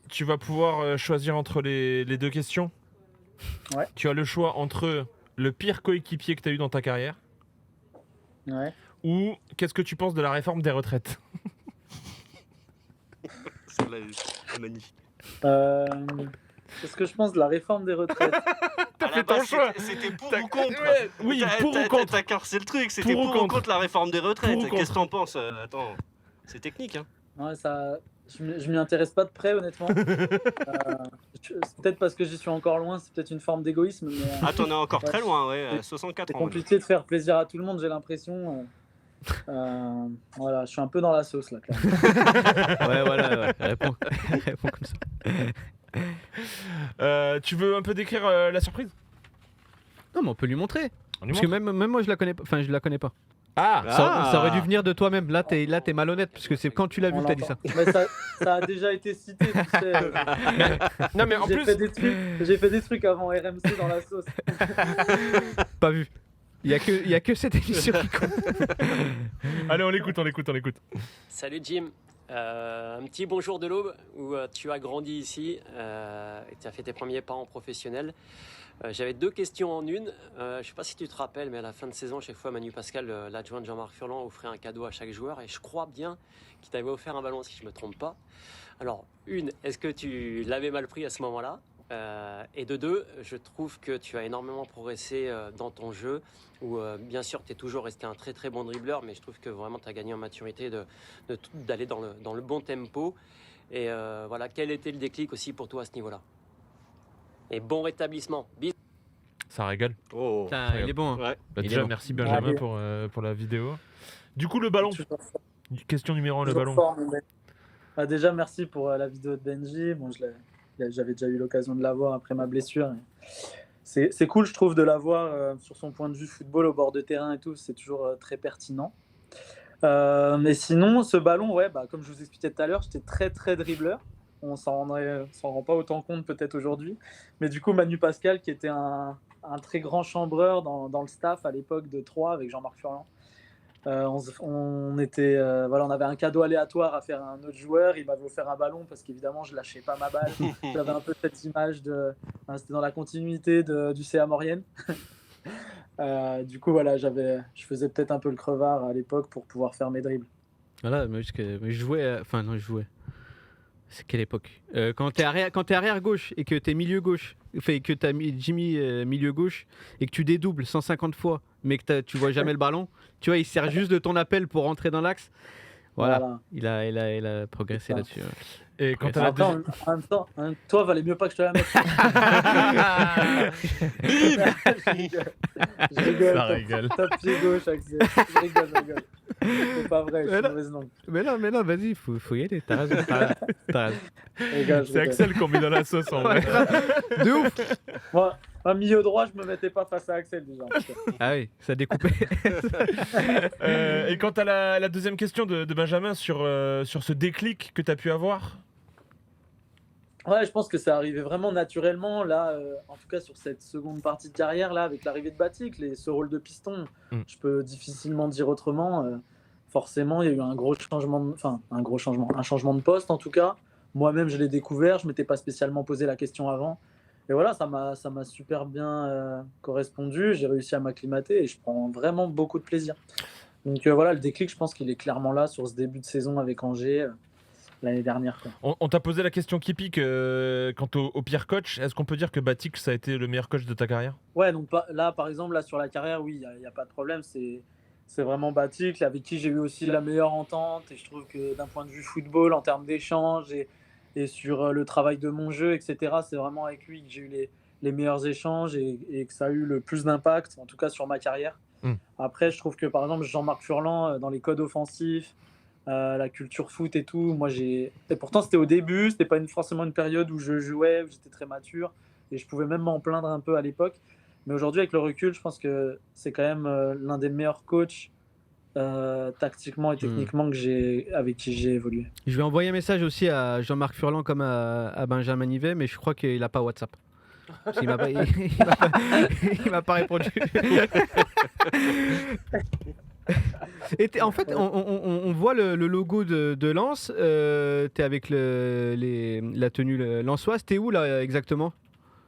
tu vas pouvoir choisir entre les deux questions. Ouais. Tu as le choix entre le pire coéquipier que tu as eu dans ta carrière Ouais. ou qu'est-ce que tu penses de la réforme des retraites? Celle-là est magnifique. Qu'est-ce que je pense de la réforme des retraites? T'as fait ton choix. C'était pour ou contre? Ouais, oui, pour ou contre. T'as cassé le truc, c'était pour ou contre la réforme des retraites. Qu'est-ce que t'en penses? Attends, c'est technique, hein. Ouais, ça, je m'y intéresse pas de près, honnêtement. C'est peut-être parce que j'y suis encore loin, c'est peut-être une forme d'égoïsme. Mais, ah, t'en es encore très loin, ouais, 64 c'est ans. compliqué de faire plaisir à tout le monde, j'ai l'impression. Voilà, je suis un peu dans la sauce là, clairement. Ouais, voilà, réponds comme ça. Tu veux un peu décrire la surprise? Non, mais on peut lui montrer. Parce que même moi, je la connais pas. Enfin, je la connais pas. Ah, ça aurait dû venir de toi-même. Là, t'es malhonnête, parce que c'est quand tu l'as vu que t'as dit ça. Mais ça a déjà été cité, tu sais. Non, mais en plus, j'ai fait des trucs avant RMC dans la sauce. Pas vu. Il y a que cette émission qui compte. Allez, on l'écoute. Salut Jim. Un petit bonjour de l'Aube, où tu as grandi ici et tu as fait tes premiers pas en professionnel. J'avais 2 questions en une. Je ne sais pas si tu te rappelles, mais à la fin de saison, chaque fois, Manu Pascal, l'adjoint de Jean-Marc Furlan, offrait un cadeau à chaque joueur. Et je crois bien qu'il t'avait offert un ballon, si je ne me trompe pas. Alors, est-ce que tu l'avais mal pris à ce moment-là ? Et de 2, je trouve que tu as énormément progressé dans ton jeu, où bien sûr tu es toujours resté un très très bon dribbleur, mais je trouve que vraiment tu as gagné en maturité d'aller dans le bon tempo. Et voilà, quel était le déclic aussi pour toi à ce niveau-là ? Et bon rétablissement. Bisous. Ça régale. Oh. Il est bon. Hein. Ouais. Bah, déjà, merci Benjamin pour la vidéo. Du coup, le ballon. Question numéro 1, le ballon. Déjà, merci pour la vidéo de Benji. Bon, j'avais déjà eu l'occasion de la voir après ma blessure. C'est cool, je trouve, de la voir sur son point de vue football au bord de terrain et tout. C'est toujours très pertinent. Mais sinon, ce ballon, comme je vous expliquais tout à l'heure, j'étais très, très dribbleur. On s'en rend pas autant compte peut-être aujourd'hui. Mais du coup, Manu Pascal, qui était un très grand chambreur dans le staff à l'époque de Troyes avec Jean-Marc Furlan, on avait un cadeau aléatoire à faire à un autre joueur. Il m'avait offert un ballon parce qu'évidemment je lâchais pas ma balle. J'avais un peu cette image c'était dans la continuité du CA Maurienne. Du coup je faisais peut-être un peu le crevard à l'époque pour pouvoir faire mes dribbles. Voilà, mais je jouais. C'est quelle époque quand t'es arrière gauche et que t'es milieu gauche, et que t'as mis Jimmy milieu gauche et que tu dédoubles 150 fois, mais que tu vois jamais le ballon, tu vois, il sert juste de ton appel pour rentrer dans l'axe. Voilà. Il a progressé là-dessus. Et quand en même temps, toi, valait mieux pas que je te la mette. Je rigole. Ça rigole. Top pied gauche, Axel. Je rigole. C'est pas vrai, je suis mauvaise langue. Mais non, vas-y, faut y aller. T'as raison. C'est Axel qu'on met dans la sauce en vrai. De ouf. Moi, un milieu droit, je me mettais pas face à Axel déjà. Ah oui, ça découpait. Et quant à la deuxième question de Benjamin sur ce déclic que tu as pu avoir. Ouais, je pense que ça arrivait vraiment naturellement là, en tout cas sur cette seconde partie de carrière là, avec l'arrivée de Batik, ce rôle de piston. Je peux difficilement dire autrement. Forcément, il y a eu un changement de poste en tout cas. Moi-même, je l'ai découvert, je m'étais pas spécialement posé la question avant. Et voilà, ça m'a super bien correspondu. J'ai réussi à m'acclimater et je prends vraiment beaucoup de plaisir. Donc voilà, le déclic, je pense qu'il est clairement là sur ce début de saison avec Angers. L'année dernière. On t'a posé la question qui pique quant au pire coach. Est-ce qu'on peut dire que Batik, ça a été le meilleur coach de ta carrière ? Ouais, donc là, par exemple, sur la carrière, oui, il n'y a pas de problème. C'est vraiment Batik, avec qui j'ai eu aussi la meilleure entente. Et je trouve que d'un point de vue football, en termes d'échanges et sur le travail de mon jeu, etc., c'est vraiment avec lui que j'ai eu les meilleurs échanges et que ça a eu le plus d'impact, en tout cas sur ma carrière. Après, je trouve que, par exemple, Jean-Marc Furlan, dans les codes offensifs, la culture foot et tout, et pourtant c'était au début, c'était pas forcément une période où je jouais, où j'étais très mature et je pouvais même m'en plaindre un peu à l'époque, mais aujourd'hui avec le recul je pense que c'est quand même l'un des meilleurs coachs tactiquement et techniquement avec qui j'ai évolué. Je vais envoyer un message aussi à Jean-Marc Furlan comme à Benjamin Nivet, mais je crois qu'il a pas WhatsApp. Il m'a pas répondu. Et en fait, on voit le logo de Lens. T'es avec la tenue lensoise. T'es où là exactement ?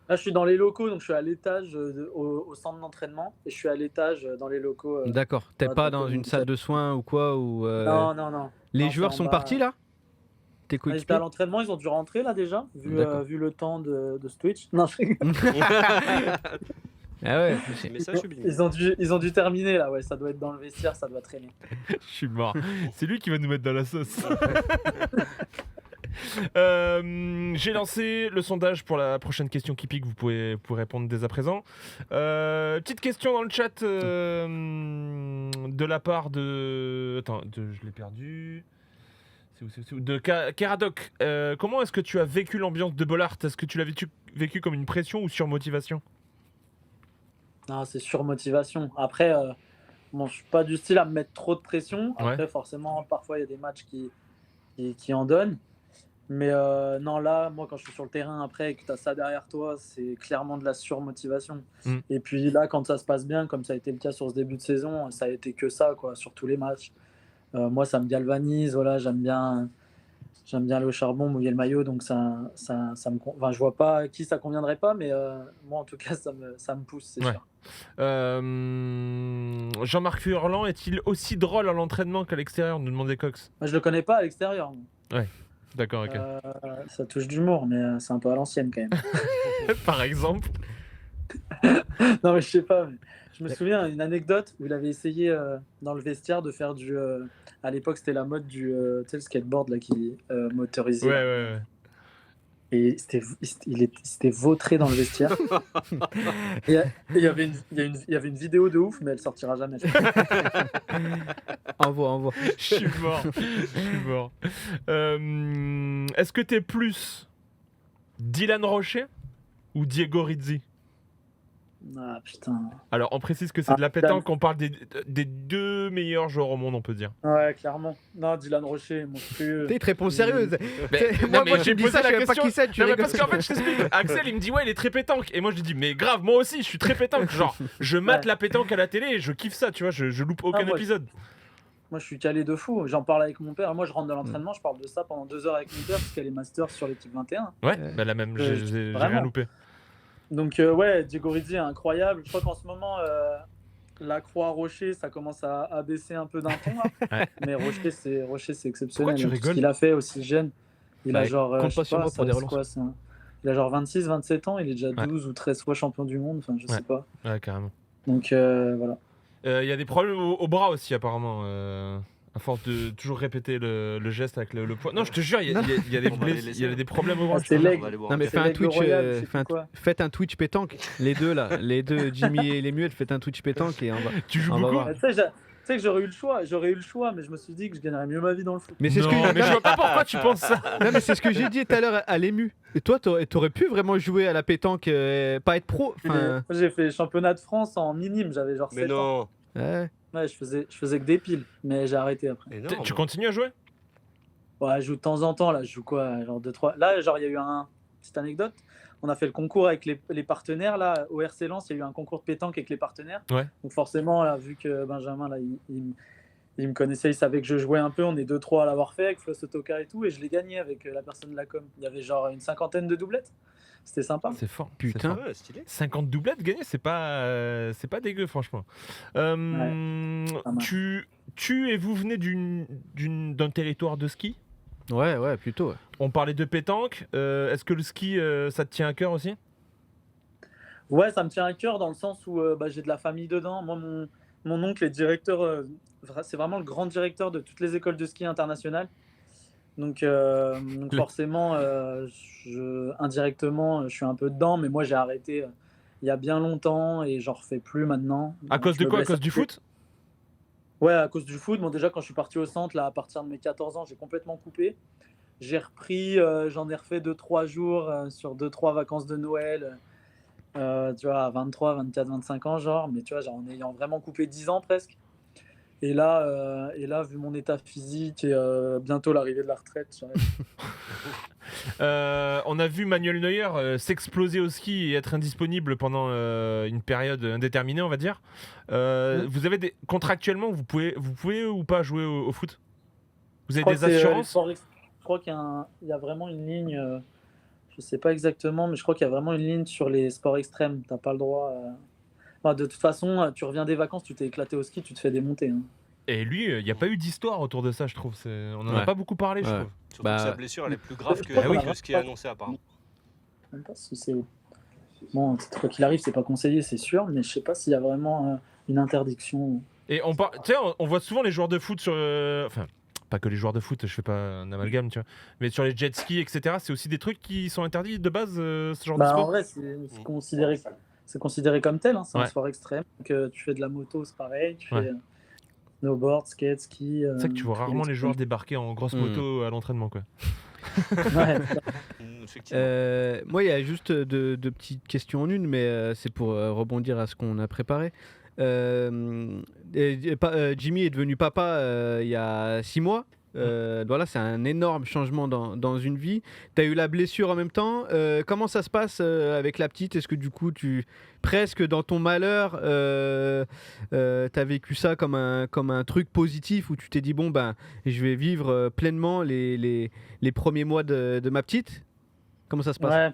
Là, je suis dans les locaux, donc je suis à l'étage au centre d'entraînement et je suis à l'étage dans les locaux. D'accord. T'es pas dans une salle de soins ou quoi ou, Non. Les joueurs sont partis là ? T'es Ils étaient à l'entraînement, ils ont dû rentrer là déjà, vu le temps de ce Twitch. Non, je rigole. Ah ouais. Ils ont dû terminer là, ouais, ça doit être dans le vestiaire, ça doit traîner. Je suis mort. C'est lui qui va nous mettre dans la sauce. J'ai lancé le sondage pour la prochaine question qui pique, vous pouvez répondre dès à présent. Petite question dans le chat de la part de... je l'ai perdu. C'est où de Keradoc. Comment est-ce que tu as vécu l'ambiance de Bollaert ? Est-ce que tu l'as vécu comme une pression ou surmotivation ? Non, c'est surmotivation. Après, je suis pas du style à me mettre trop de pression. Après, forcément, parfois, il y a des matchs qui en donnent. Mais non, là, moi, quand je suis sur le terrain après et que tu as ça derrière toi, c'est clairement de la surmotivation. Et puis là, quand ça se passe bien, comme ça a été le cas sur ce début de saison, ça a été que ça, quoi, sur tous les matchs. Moi, ça me galvanise. Voilà, j'aime bien J'aime bien aller au charbon, mouiller le maillot, donc enfin, je vois pas à qui ça conviendrait pas, mais moi en tout cas ça me pousse, c'est sûr. Jean-Marc Furlan est-il aussi drôle à l'entraînement qu'à l'extérieur, nous demandait Cox. Moi, je le connais pas à l'extérieur. Ouais, d'accord, ok. Ça touche d'humour, mais c'est un peu à l'ancienne quand même. Par exemple. Non mais je sais pas, mais je me souviens une anecdote où il avait essayé dans le vestiaire de faire du... à l'époque c'était la mode du tu sais, le skateboard là, qui motorisé. Ouais. Et il s'était vautré dans le vestiaire. Et il y avait une vidéo de ouf, mais elle sortira jamais. Envoie. Je suis mort. Est-ce que t'es plus Dylan Rocher ou Diego Rizzi? Ah putain. Alors on précise que c'est de la pétanque, on parle des deux meilleurs joueurs au monde, on peut dire. Ouais, clairement. Non, Dylan Rocher, monstrueux. T'es réponse sérieuse. Moi j'ai posé la question. Pas qui c'est, tu Non, mais rigoles. parce qu'en fait je t'explique. Axel il me dit ouais il est très pétanque et moi je lui dis mais grave moi aussi je suis très pétanque. Genre je mate la pétanque à la télé et je kiffe ça, tu vois, je loupe aucun épisode. Moi je suis calé de fou, j'en parle avec mon père. Moi je rentre de l'entraînement, je parle de ça pendant 2 heures avec mon père parce qu'elle est master sur l'équipe 21. Ouais, bah la même, j'ai rien loupé. Donc ouais, Diego Rizzi est incroyable. Je crois qu'en ce moment, la Croix Rocher, ça commence à baisser un peu d'un ton. Là. Mais Rocher, c'est exceptionnel. Pourquoi tu rigoles ? Ce qu'il a fait aussi jeune. Il a genre, compte pas sur moi pour des relances. Il a genre 26, 27 ans. Il est déjà 12 ou 13 fois champion du monde. Enfin, je sais pas. Ouais, carrément. Donc voilà. Il y a des problèmes au bras aussi apparemment. À force de toujours répéter le geste avec le poids. Non, je te jure, il y a des problèmes au bras. C'est leg. Non mais faites un Twitch pétanque, les deux, Jimmy et les muettes, faites un Twitch pétanque et on va. Tu joues beaucoup. Tu sais que j'aurais eu le choix, mais je me suis dit que je gagnerais mieux ma vie dans le foot. Mais c'est mais je vois pas pourquoi tu penses ça. Non mais c'est ce que j'ai dit tout à l'heure à l'ému. Et toi, t'aurais pu vraiment jouer à la pétanque, pas être pro. J'ai fait championnat de France en minime, j'avais genre 7 ans. Ouais, je faisais que des piles, mais j'ai arrêté après. Tu continues à jouer ? Ouais, je joue de temps en temps, là, je joue quoi, genre 2-3. Là, genre, il y a eu petite anecdote. On a fait le concours avec les partenaires, là, au RC Lens, il y a eu un concours de pétanque avec les partenaires. Ouais. Donc forcément, là, vu que Benjamin, là, il me connaissait, il savait que je jouais un peu, on est 2-3 à l'avoir fait avec Flo Sotoka et tout, et je l'ai gagné avec la personne de la com. Il y avait genre une 50aine de doublettes. C'était sympa. C'est fort. Putain. Ouais, stylé. 50 doublettes gagnées, c'est pas dégueu, franchement. Tu et vous venez d'un territoire de ski ? Ouais, plutôt. Ouais. On parlait de pétanque. Est-ce que le ski, ça te tient à cœur aussi ? Ouais, ça me tient à cœur dans le sens où j'ai de la famille dedans. Moi, mon oncle est directeur, c'est vraiment le grand directeur de toutes les écoles de ski internationales. Donc forcément, indirectement, je suis un peu dedans, mais moi j'ai arrêté il y a bien longtemps et j'en refais plus maintenant. À cause de quoi ? À cause du foot ? Ouais, à cause du foot. Bon, déjà quand je suis parti au centre, là, à partir de mes 14 ans, j'ai complètement coupé. J'ai repris, j'en ai refait 2-3 jours sur 2-3 vacances de Noël, tu vois, à 23, 24, 25 ans, genre, mais tu vois, genre, en ayant vraiment coupé 10 ans presque. Et là, vu mon état physique et bientôt l'arrivée de la retraite, on a vu Manuel Neuer s'exploser au ski et être indisponible pendant une période indéterminée, on va dire. Vous avez contractuellement, vous pouvez ou pas jouer au foot ? Vous avez des assurances ? Je crois qu'il y a vraiment une ligne, je sais pas exactement, mais je crois qu'il y a vraiment une ligne sur les sports extrêmes. T'as pas le droit. Enfin, de toute façon, tu reviens des vacances, tu t'es éclaté au ski, tu te fais démonter. Hein. Et lui, il n'y a pas eu d'histoire autour de ça, je trouve. On n'en a pas beaucoup parlé, je trouve. Surtout que sa blessure, elle est plus grave que ce qui est annoncé, apparemment. Je sais pas si c'est... Bon, quoi qu'il arrive, c'est pas conseillé, c'est sûr, mais je sais pas s'il y a vraiment une interdiction. Et on voit souvent les joueurs de foot sur... Enfin, pas que les joueurs de foot, je fais pas un amalgame, tu vois. Mais sur les jet skis, etc., c'est aussi des trucs qui sont interdits de base, ce genre de sport ? En vrai, c'est considéré comme tel, hein, c'est un sport extrême. Donc, tu fais de la moto, c'est pareil, tu fais... snowboard, skate, ski. C'est vrai que tu vois rarement les joueurs débarquer en grosse moto à l'entraînement, quoi. Ouais. Moi, il y a juste deux petites questions en une, mais c'est pour rebondir à ce qu'on a préparé. Jimmy est devenu papa il y a 6 mois. Voilà, c'est un énorme changement dans une vie. Tu as eu la blessure en même temps. Comment ça se passe avec la petite? Est-ce que du coup, presque dans ton malheur, tu as vécu ça comme un truc positif où tu t'es dit, bon, ben, je vais vivre pleinement les premiers mois de ma petite? Comment ça se passe? Ouais.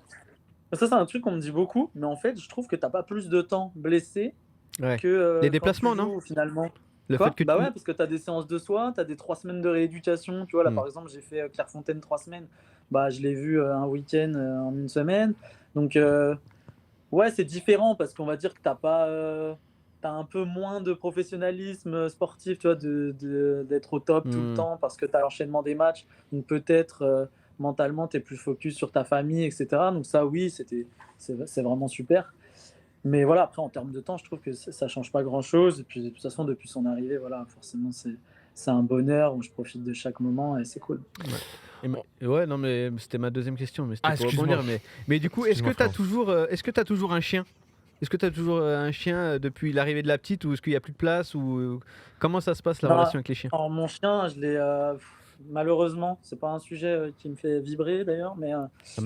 Ça, c'est un truc qu'on me dit beaucoup, mais en fait, je trouve que t'as pas plus de temps blessé que les déplacements, quand tu joues, non? finalement. Le Quoi? fait que Bah ouais, parce que tu as des séances de soins, tu as des 3 semaines de rééducation. Tu vois, là, par exemple, j'ai fait Clairefontaine 3 semaines. Bah, je l'ai vu un week-end en une semaine. Donc, ouais, c'est différent parce qu'on va dire que t'as un peu moins de professionnalisme sportif, tu vois, d'être au top tout le temps parce que tu as l'enchaînement des matchs. Donc, peut-être mentalement, tu es plus focus sur ta famille, etc. Donc, ça, oui, c'est vraiment super. Mais voilà, après, en termes de temps, je trouve que ça ne change pas grand-chose. Et puis, de toute façon, depuis son arrivée, voilà, forcément, c'est un bonheur où je profite de chaque moment et c'est cool. Ouais, non, mais c'était ma deuxième question. Mais c'était pour excuse-moi. rebondir. Mais du coup, est-ce que tu as toujours un chien? Est-ce que tu as toujours un chien depuis l'arrivée de la petite ou est-ce qu'il n'y a plus de place ou comment ça se passe la relation avec les chiens? Alors, mon chien, je l'ai malheureusement, c'est pas un sujet qui me fait vibrer d'ailleurs, mais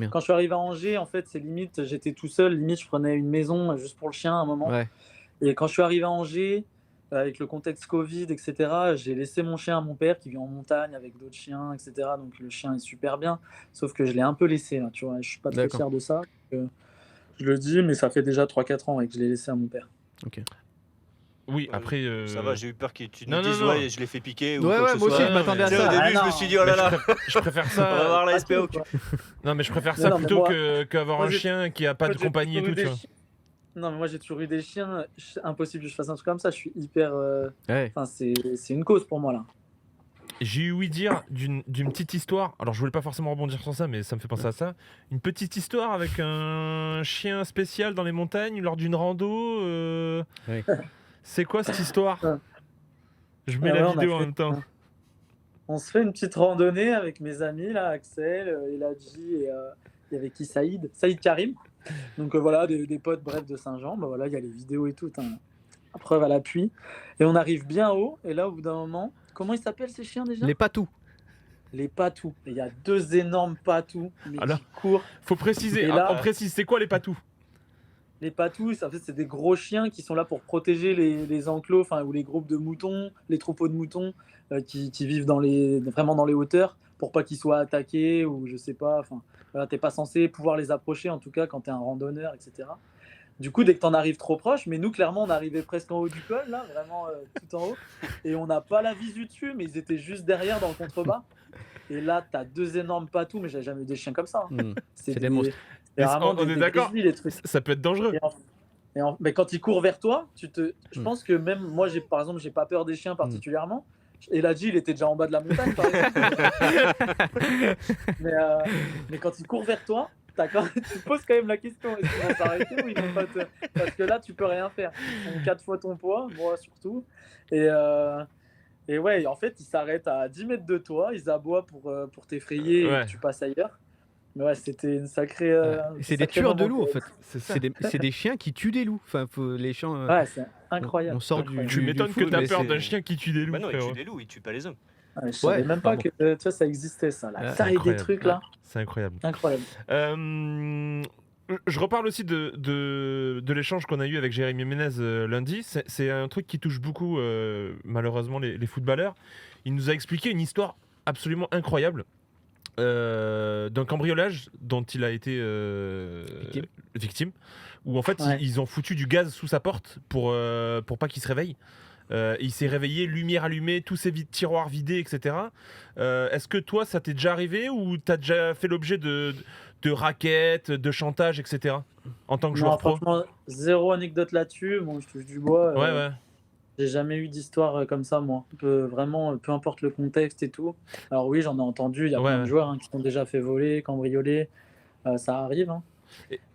quand je suis arrivé à Angers, en fait, c'est limite, j'étais tout seul, limite, je prenais une maison juste pour le chien à un moment. Ouais. Et quand je suis arrivé à Angers, avec le contexte Covid, etc., j'ai laissé mon chien à mon père qui vit en montagne avec d'autres chiens, etc. Donc le chien est super bien, sauf que je l'ai un peu laissé, là, tu vois, je suis pas très fier de ça. Je le dis, mais ça fait déjà 3-4 ans que je l'ai laissé à mon père. Ok. Oui, après. Ça va, j'ai eu peur que tu Non, nous dises, non. ouais, je l'ai fait piquer. Ou Ouais, quoi que ce moi aussi, soit. je m'attendais à Tu sais, ça. au début, Ah, je me suis dit, oh là là, Je préfère on va ça. voir la Pas SPO. tout, quoi. Non, mais je préfère Non, ça non, mais plutôt moi- qu'avoir moi, un j'ai- chien qui a pas de Moi, j'ai compagnie et toujours tout, eu tu des vois. chiens. Non, mais moi j'ai toujours eu des chiens. Impossible que je fasse un truc comme ça. Je suis hyper. Ouais. Enfin, c'est une cause pour moi là. J'ai eu ouï dire d'une petite histoire. Alors, je voulais pas forcément rebondir sur ça, mais ça me fait penser à ça. Une petite histoire avec un chien spécial dans les montagnes lors d'une rando. Ouais. C'est quoi cette histoire? Je mets Ah la ouais, on a vidéo en fait- même temps. On se fait une petite randonnée avec mes amis là, Axel, Eladji et il y avait qui Saïd Karim. Donc voilà, des potes bref de Saint-Jean. Bah voilà, il y a les vidéos et tout, à preuve à l'appui. Et on arrive bien haut. Et là, au bout d'un moment, comment ils s'appellent ces chiens déjà? Les patous. Les patous. Et il y a 2 énormes patous mais Alors, qui courent. Faut préciser. Et là- On précise. C'est quoi les patous? Les patous, en fait, c'est des gros chiens qui sont là pour protéger les enclos, enfin, ou les groupes de moutons, les troupeaux de moutons qui vivent vraiment dans les hauteurs, pour pas qu'ils soient attaqués ou je sais pas. Enfin, voilà, t'es pas censé pouvoir les approcher, en tout cas quand t'es un randonneur, etc. Du coup, dès que t'en arrives trop proche, mais nous, clairement, on arrivait presque en haut du col, là, vraiment tout en haut, et on n'a pas la visu dessus, mais ils étaient juste derrière dans le contrebas. Et là, t'as 2 énormes patous, mais j'ai jamais eu des chiens comme ça. Hein. C'est des monstres. Mais vraiment on est des d'accord. grizzlies, les trucs. Ça peut être dangereux. Mais quand ils courent vers toi, je pense que même moi, par exemple, j'ai pas peur des chiens particulièrement. Et Eladji, il était déjà en bas de la montagne, par exemple. mais quand ils courent vers toi, tu te poses quand même la question, est-ce qu'ils vont s'arrêter ou ils vont pas te... Parce que là, tu peux rien faire. Ils font 4 fois ton poids, moi surtout. Et ouais, en fait, ils s'arrêtent à 10 mètres de toi, ils aboient pour t'effrayer et Ouais. que tu passes ailleurs. Mais ouais, c'était une sacrée. C'est des sacré tueurs de moment, loups en quoi. fait. C'est ça. C'est des chiens qui tuent des loups. Enfin, les chiens. Ouais, c'est incroyable. On sort Incroyable. Tu m'étonnes que foot, t'as mais peur c'est- d'un chien qui tue des loups. Bah non, il frérot. tue des loups, il tue pas les hommes. Ouais, je savais même pas pardon. que tu vois, ça existait, ça. La Ouais, taille des incroyable. trucs là. C'est incroyable. Incroyable. Je reparle aussi de l'échange qu'on a eu avec Jérémy Ménez lundi. C'est un truc qui touche beaucoup, malheureusement, les footballeurs. Il nous a expliqué une histoire absolument incroyable d'un cambriolage dont il a été victime. Où en fait, Ouais. ils ont foutu du gaz sous sa porte pour pas qu'il se réveille. Il s'est réveillé, lumière allumée, tous ses tiroirs vidés, etc. Est-ce que toi, ça t'est déjà arrivé ou t'as déjà fait l'objet de raquettes, de chantage, etc. en tant que joueur Non, pro? franchement, zéro anecdote là-dessus. Bon, je touche du bois. Ouais. J'ai jamais eu d'histoire comme ça, moi. Vraiment, peu importe le contexte et tout. Alors oui, j'en ai entendu. Il y a Ouais, plein ouais. de joueurs qui sont déjà fait voler, cambrioler. Ça arrive. Hein.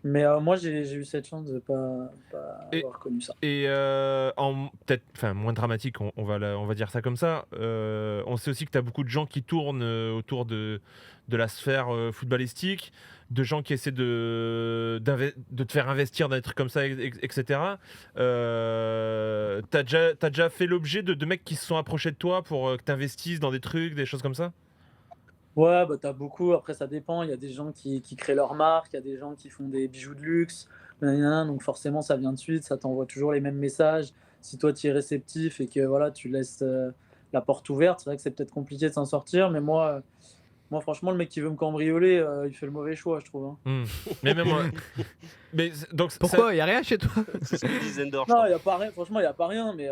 Mais moi, j'ai eu cette chance de pas avoir connu ça. Et peut-être, moins dramatique, on va dire ça comme ça. On sait aussi que tu as beaucoup de gens qui tournent autour de la sphère footballistique, de gens qui essaient de te faire investir dans des trucs comme ça, etc. T'as déjà fait l'objet de mecs qui se sont approchés de toi pour que tu investisses dans des trucs, des choses comme ça? Ouais, bah t'as beaucoup. Après, ça dépend. Il y a des gens qui créent leur marque, il y a des gens qui font des bijoux de luxe. Donc forcément, ça vient de suite. Ça t'envoie toujours les mêmes messages. Si toi, tu es réceptif et que voilà, tu laisses la porte ouverte, c'est vrai que c'est peut-être compliqué de s'en sortir. Mais moi, franchement, le mec qui veut me cambrioler, il fait le mauvais choix, je trouve. Mais même moi. Donc, pourquoi? Il n'y a rien chez toi? C'est ce que disait Endor. Non, il n'y a pas rien. Franchement, il n'y a pas rien. Mais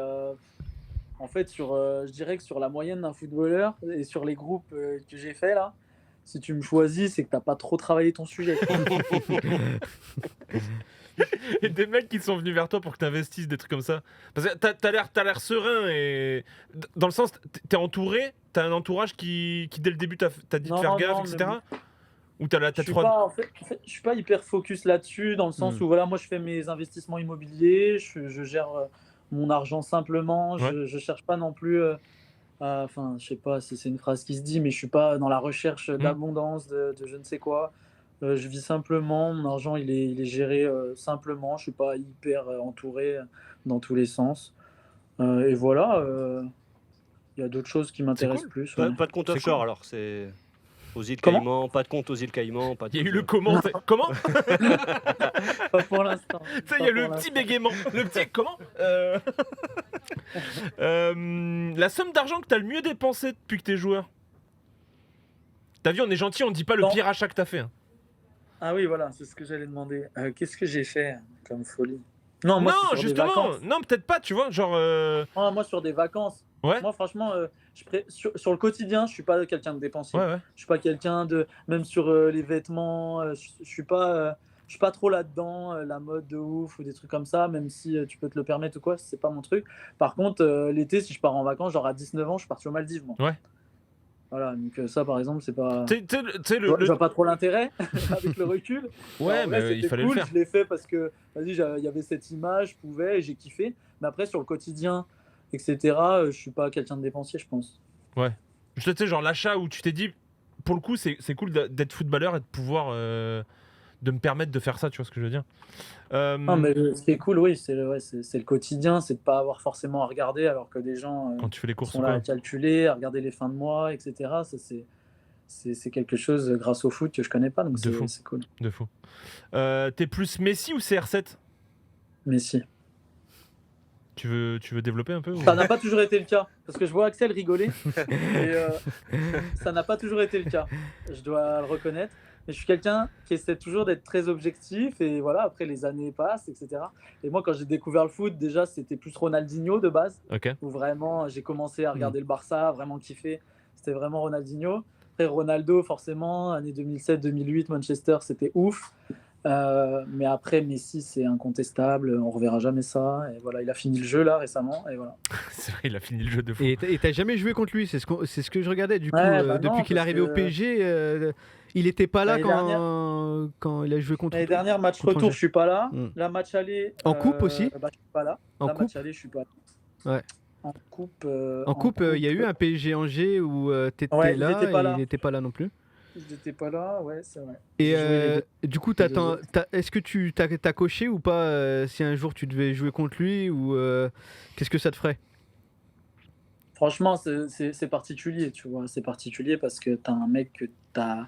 en fait, je dirais que sur la moyenne d'un footballeur et sur les groupes que j'ai fait là, si tu me choisis, c'est que t'as pas trop travaillé ton sujet. Et des mecs qui sont venus vers toi pour que tu investisses des trucs comme ça. Parce que t'as l'air serein et dans le sens, t'es entouré, t'as un entourage qui dès le début t'a dit de faire gaffe, etc. Ou t'as en fait, je suis pas hyper focus là-dessus dans le sens où voilà, moi je fais mes investissements immobiliers, je gère mon argent simplement, je cherche pas non plus. Enfin, je sais pas si c'est une phrase qui se dit, mais je suis pas dans la recherche d'abondance, de je ne sais quoi. Je vis simplement, mon argent il est géré simplement, je suis pas hyper entouré dans tous les sens. Et voilà, il y a d'autres choses qui m'intéressent plus. Pas de compte offshore alors, c'est aux îles Comment Caïmans, pas de compte aux îles Caïmans. Il y a eu le comment? Comment? Pas pour l'instant. Il y a le petit bégaiement. Le petit comment? La somme d'argent que t'as le mieux dépensé depuis que t'es joueur. T'as vu, on est gentil, on dit pas le pire achat que t'as fait. Ah oui, voilà, c'est ce que j'allais demander. Qu'est-ce que j'ai fait comme folie? Non, moi, non, justement, non, peut-être pas, tu vois, genre. Non, moi, sur des vacances. Ouais. Moi, franchement, sur le quotidien, je suis pas quelqu'un de dépensier. Ouais. Je suis pas quelqu'un de. Même sur les vêtements, je suis pas trop là-dedans, la mode de ouf ou des trucs comme ça, même si tu peux te le permettre ou quoi, c'est pas mon truc. Par contre, l'été, si je pars en vacances, genre à 19 ans, je suis parti aux Maldives, moi. Ouais. Voilà, donc ça par exemple, c'est pas. Je vois pas trop l'intérêt avec le recul. Ouais, mais il fallait cool, le faire. Je l'ai fait parce que, vas-y, il y avait cette image, je pouvais, et j'ai kiffé. Mais après, sur le quotidien, etc., je suis pas quelqu'un de dépensier, je pense. Ouais. Tu sais, genre l'achat où tu t'es dit, pour le coup, c'est cool d'être footballeur et de pouvoir. De me permettre de faire ça, tu vois ce que je veux dire. Non, mais ce qui est cool, oui, c'est le quotidien, c'est de pas avoir forcément à regarder alors que des gens quand tu fais les courses sont là à calculer, à regarder les fins de mois, etc. Ça, c'est quelque chose grâce au foot que je connais pas, donc c'est cool. De fou. T'es plus Messi ou CR7? Messi. Tu veux développer un peu ou... Ça n'a pas toujours été le cas, parce que je vois Axel rigoler, et ça n'a pas toujours été le cas, je dois le reconnaître. Mais je suis quelqu'un qui essaie toujours d'être très objectif et voilà, après les années passent, etc. Et moi, quand j'ai découvert le foot, déjà, c'était plus Ronaldinho de base. Okay. Où vraiment, j'ai commencé à regarder le Barça, vraiment kiffé. C'était vraiment Ronaldinho. Après, Ronaldo, forcément, année 2007-2008, Manchester, c'était ouf. Mais après, Messi, c'est incontestable. On reverra jamais ça. Et voilà, il a fini le jeu là récemment. Et voilà. C'est vrai, il a fini le jeu de fou. Et t'as jamais joué contre lui? C'est ce que je regardais du coup. Depuis qu'il est arrivé au PSG, il n'était pas là quand il a joué contre. L'année dernière, match retour, je suis pas là. La match aller. En coupe aussi. Je suis pas là. Match aller, je suis pas là. Ouais. En coupe. Il y a eu un PSG Angers où t'étais là. Il n'était pas là non plus. Je n'étais pas là, ouais, c'est vrai. Et du coup, est-ce que tu t'as coché ou pas si un jour tu devais jouer contre lui ou qu'est-ce que ça te ferait? Franchement, c'est particulier, tu vois. C'est particulier parce que t'as un mec que t'as.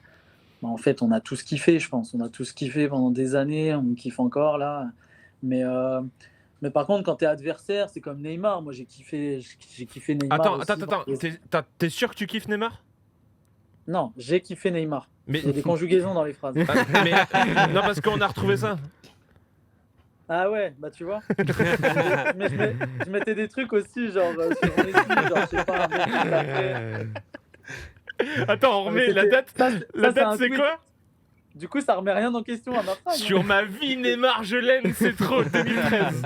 En fait, on a tous kiffé, je pense. On a tous kiffé pendant des années, on kiffe encore là. Mais par contre, quand t'es adversaire, c'est comme Neymar. Moi, j'ai kiffé Neymar. Attends. T'es sûr que tu kiffes Neymar? Non, j'ai kiffé Neymar. Mais... Il y a des conjugaisons dans les phrases. Non, parce qu'on a retrouvé ça. Ah ouais, bah tu vois. je mettais des trucs aussi, genre sur Messi, genre je sais pas, un mec Attends, on remet la date. La date, c'est quoi? Du coup, ça remet rien en question à ma phrase. Sur ma vie, Neymar, je l'aime, c'est trop. 2013.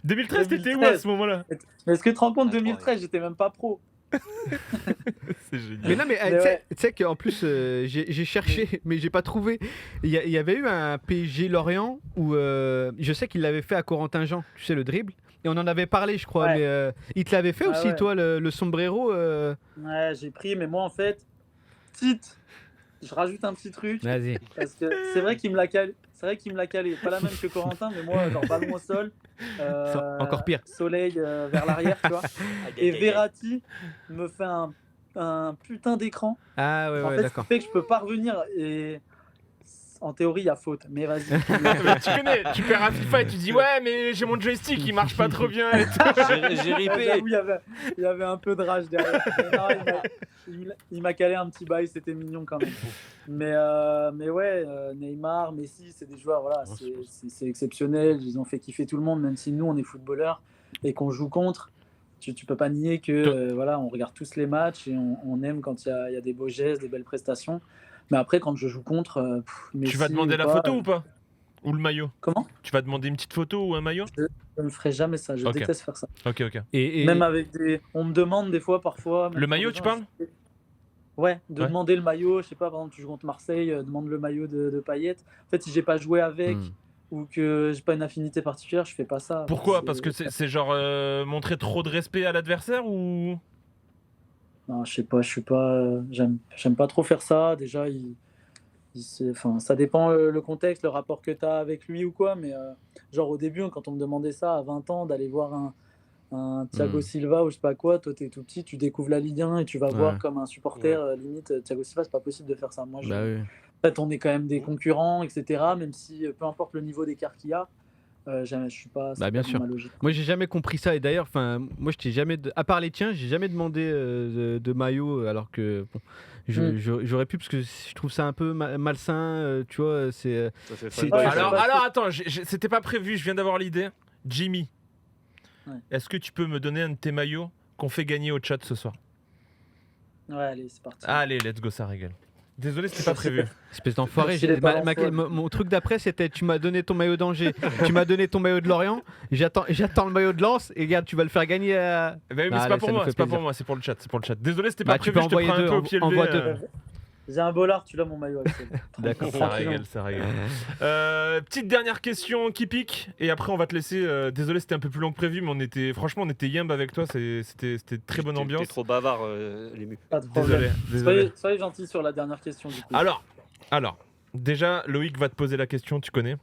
2013, t'étais où à ce moment-là? Mais est-ce que tu te rends compte, 2013, j'étais même pas pro. C'est génial. Mais non, mais Mais ouais. tu sais qu'en plus, j'ai cherché, mais j'ai pas trouvé. Il y avait eu un PSG Lorient où je sais qu'il l'avait fait à Corentin Jean, tu sais, le dribble. Et on en avait parlé, je crois. Ouais. Mais il te l'avait fait Ah aussi, ouais. toi, le sombrero Ouais, j'ai pris, mais moi en fait, je rajoute un petit truc Vas-y. parce que c'est vrai qu'il me l'a calé. C'est vrai qu'il me l'a calé. Pas la même que Corentin, mais moi, genre ballon au sol. Encore pire. Soleil vers l'arrière, tu vois. Et Verratti me fait un putain d'écran. Ah ouais, En ouais, fait, ce d'accord. qui fait que je peux pas revenir. Et en théorie, il y a faute. Mais vas-y. Mais tu connais, tu perds à FIFA et tu dis ouais mais j'ai mon joystick il marche pas trop bien et tout. J'ai ripé. J'avoue, il y avait un peu de rage derrière. Mais non, il m'a calé un petit bail, c'était mignon quand même. Mais ouais, Neymar, Messi, c'est des joueurs, voilà, c'est exceptionnel. Ils ont fait kiffer tout le monde, même si nous, on est footballeurs et qu'on joue contre. Tu peux pas nier que voilà, on regarde tous les matchs et on aime quand il y a des beaux gestes, des belles prestations. Mais après, quand je joue contre, Messi, Tu vas demander la photo ou pas? Ou le maillot? Comment? Tu vas demander une petite photo ou un maillot? Je ne ferai jamais ça, je Ok. déteste faire ça. Ok. Et Même avec on me demande des fois, parfois. Le maillot, tu parles? Ouais, Ouais. demander le maillot, je sais pas, par exemple, tu joues contre Marseille, demande le maillot de Payet. En fait, si j'ai pas joué avec ou que j'ai pas une affinité particulière, je fais pas ça. Pourquoi? Parce que c'est genre montrer trop de respect à l'adversaire ou? Non, je sais pas, j'aime pas trop faire ça. Déjà, enfin, ça dépend le contexte, le rapport que tu as avec lui ou quoi, mais genre au début, quand on me demandait ça à 20 ans, d'aller voir un Thiago Silva ou je sais pas quoi, toi t'es tout petit, tu découvres la Ligue 1 et tu vas voir comme un supporter, limite Thiago Silva, c'est pas possible de faire ça. Moi, Bah oui. En fait, on est quand même des concurrents, etc. Même si peu importe le niveau d'écart qu'il y a, je suis pas. Bah, bien pas sûr. ma logique. Moi, j'ai jamais compris ça. Et d'ailleurs, moi, je t'ai jamais, à part les tiens, j'ai jamais demandé de maillot, alors que bon, j'aurais pu parce que je trouve ça un peu malsain. Tu vois, c'est. Ça fait c'est- fanboy. Ouais, Alors attends, c'était pas prévu, je viens d'avoir l'idée. Jimmy, Ouais. est-ce que tu peux me donner un de tes maillots qu'on fait gagner au chat ce soir? Ouais, allez, c'est parti. Allez, let's go, ça régale. Désolé, c'était pas prévu. Espèce d'enfoiré. Merci les parents, ouais. Mon truc d'après, c'était tu m'as donné ton maillot d'Angers, tu m'as donné ton maillot de Lorient, j'attends le maillot de Lens et regarde, tu vas le faire gagner à. Bah oui, mais Ah, c'est là, pas pour ça nous moi, fait c'est pas plaisir. pour moi, c'est pour le chat. Désolé, c'était pas Bah, tu prévu, peux je te prends envoyer un peu deux, au pied envoie levé. deux. J'ai un bolard, tu l'as mon maillot, Axel. D'accord. Ça régale. Petite dernière question qui pique et après on va te laisser. Désolé, c'était un peu plus long que prévu, mais franchement, on était yimb avec toi. C'était très bonne T'es ambiance. trop bavard, l'ému. Pas de problème. Désolé. Soyez gentil sur la dernière question du coup. Alors, déjà, Loïc va te poser la question, tu connais.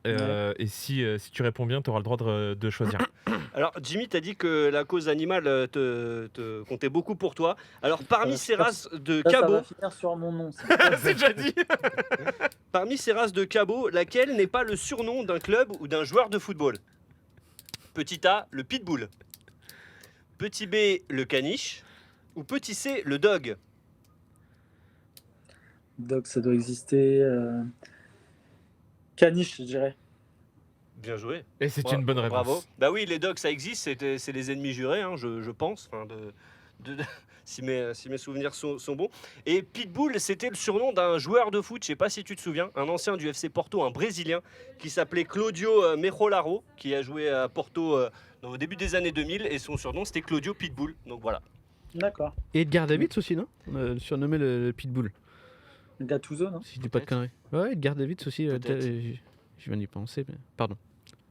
Et si tu réponds bien, tu auras le droit de choisir. Alors, Jimmy, t'as dit que la cause animale te comptait beaucoup pour toi. Alors, parmi ces races de Ça cabots, va finir sur mon nom. Ça. C'est déjà dit. parmi ces races de cabots, laquelle n'est pas le surnom d'un club ou d'un joueur de football? Petit A, le pitbull. Petit B, le caniche. Ou petit C, le dog. Donc ça doit exister. Caniche, je dirais. Bien joué. Et c'est une bonne réponse. Bravo. Bah oui, les dogs, ça existe, c'est les ennemis jurés, hein, je pense, enfin, si mes souvenirs sont bons. Et Pitbull, c'était le surnom d'un joueur de foot, je sais pas si tu te souviens, un ancien du FC Porto, un Brésilien, qui s'appelait Claudio Mejolaro, qui a joué à Porto au début des années 2000, et son surnom, c'était Claudio Pitbull. Donc voilà. D'accord. Et Edgar Davids aussi, non? Surnommé le Pitbull. Gattuso, non? Si je dis pas de conneries. Ouais, Edgar Davids aussi. Peut-être. Je viens d'y penser. Mais... Pardon.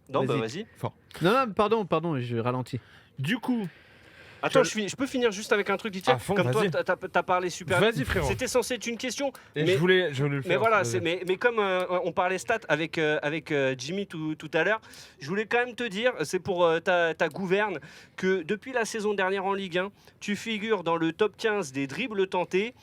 Non, bah Vas-y. vas-y. Non, pardon, je ralentis. Du coup, Attends, je peux finir juste avec un truc vite fait. À fond, Comme toi, vas-y. t'as parlé super Vas-y, vite. frérot. C'était censé être une question. et mais- je voulais le faire. Mais voilà, Vas-y. mais comme on parlait stats avec Jimmy tout à l'heure, je voulais quand même te dire, c'est pour ta gouverne, que depuis la saison dernière en Ligue 1, tu figures dans le top 15 des dribbles tentés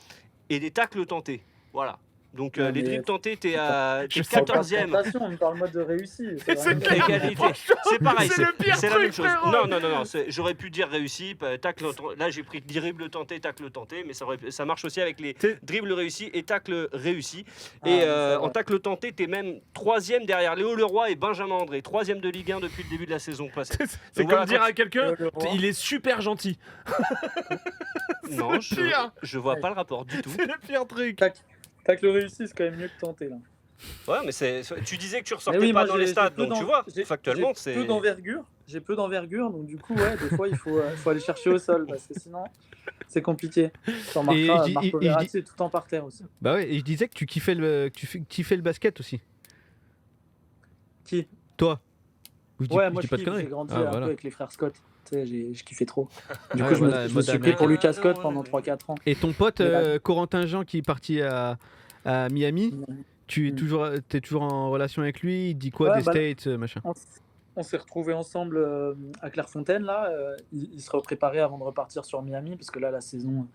et des tacles tentés. Voilà. Donc Non, les mais- dribbles tentés, t'es 14e. On me parle mode de réussi. C'est vraiment- clair. Égalité. C'est pareil, C'est le pire c'est la truc, même chose. frérot. Non, j'aurais pu dire réussi, tacle. Là, j'ai pris dribble tenté, tacle tenté, mais ça marche aussi avec les C'est- dribbles réussis et tacles réussis. Ah, Et mais ça va. en tacle tenté, t'es même 3e derrière Léo Leroy et Benjamin André, 3e de Ligue 1 depuis le début de la saison passée. C'est Donc comme voilà, dire quand à quelqu'un, Le roi. il est super gentil. Non, le pire. je vois pas le rapport du tout. C'est le pire truc. Tacle réussi, c'est quand même mieux que tenter là. Ouais, mais tu disais que tu ressortais Mais oui, pas moi, dans les j'ai stats, peu donc tu vois, j'ai- factuellement, j'ai c'est. peu d'envergure. j'ai peu d'envergure, donc du coup, ouais, des fois, il faut aller chercher au sol, parce que sinon, c'est compliqué. Tu remarqueras, Marco Verratti est tout le temps par terre aussi. Bah ouais, et je disais que tu kiffais le basket aussi. Qui? Toi? Ouais, moi, j'ai grandi un peu avec les frères Scott. Tu sais, je kiffais trop. Du coup, je me suis pris pour Lucas Scott pendant 3-4 ans. Et ton pote, Corentin Jean, qui est parti à Miami, tu es toujours en relation avec lui? Il dit quoi des States, machin? On s'est retrouvés ensemble à Clairefontaine, là. Il se repréparait avant de repartir sur Miami, parce que là, la saison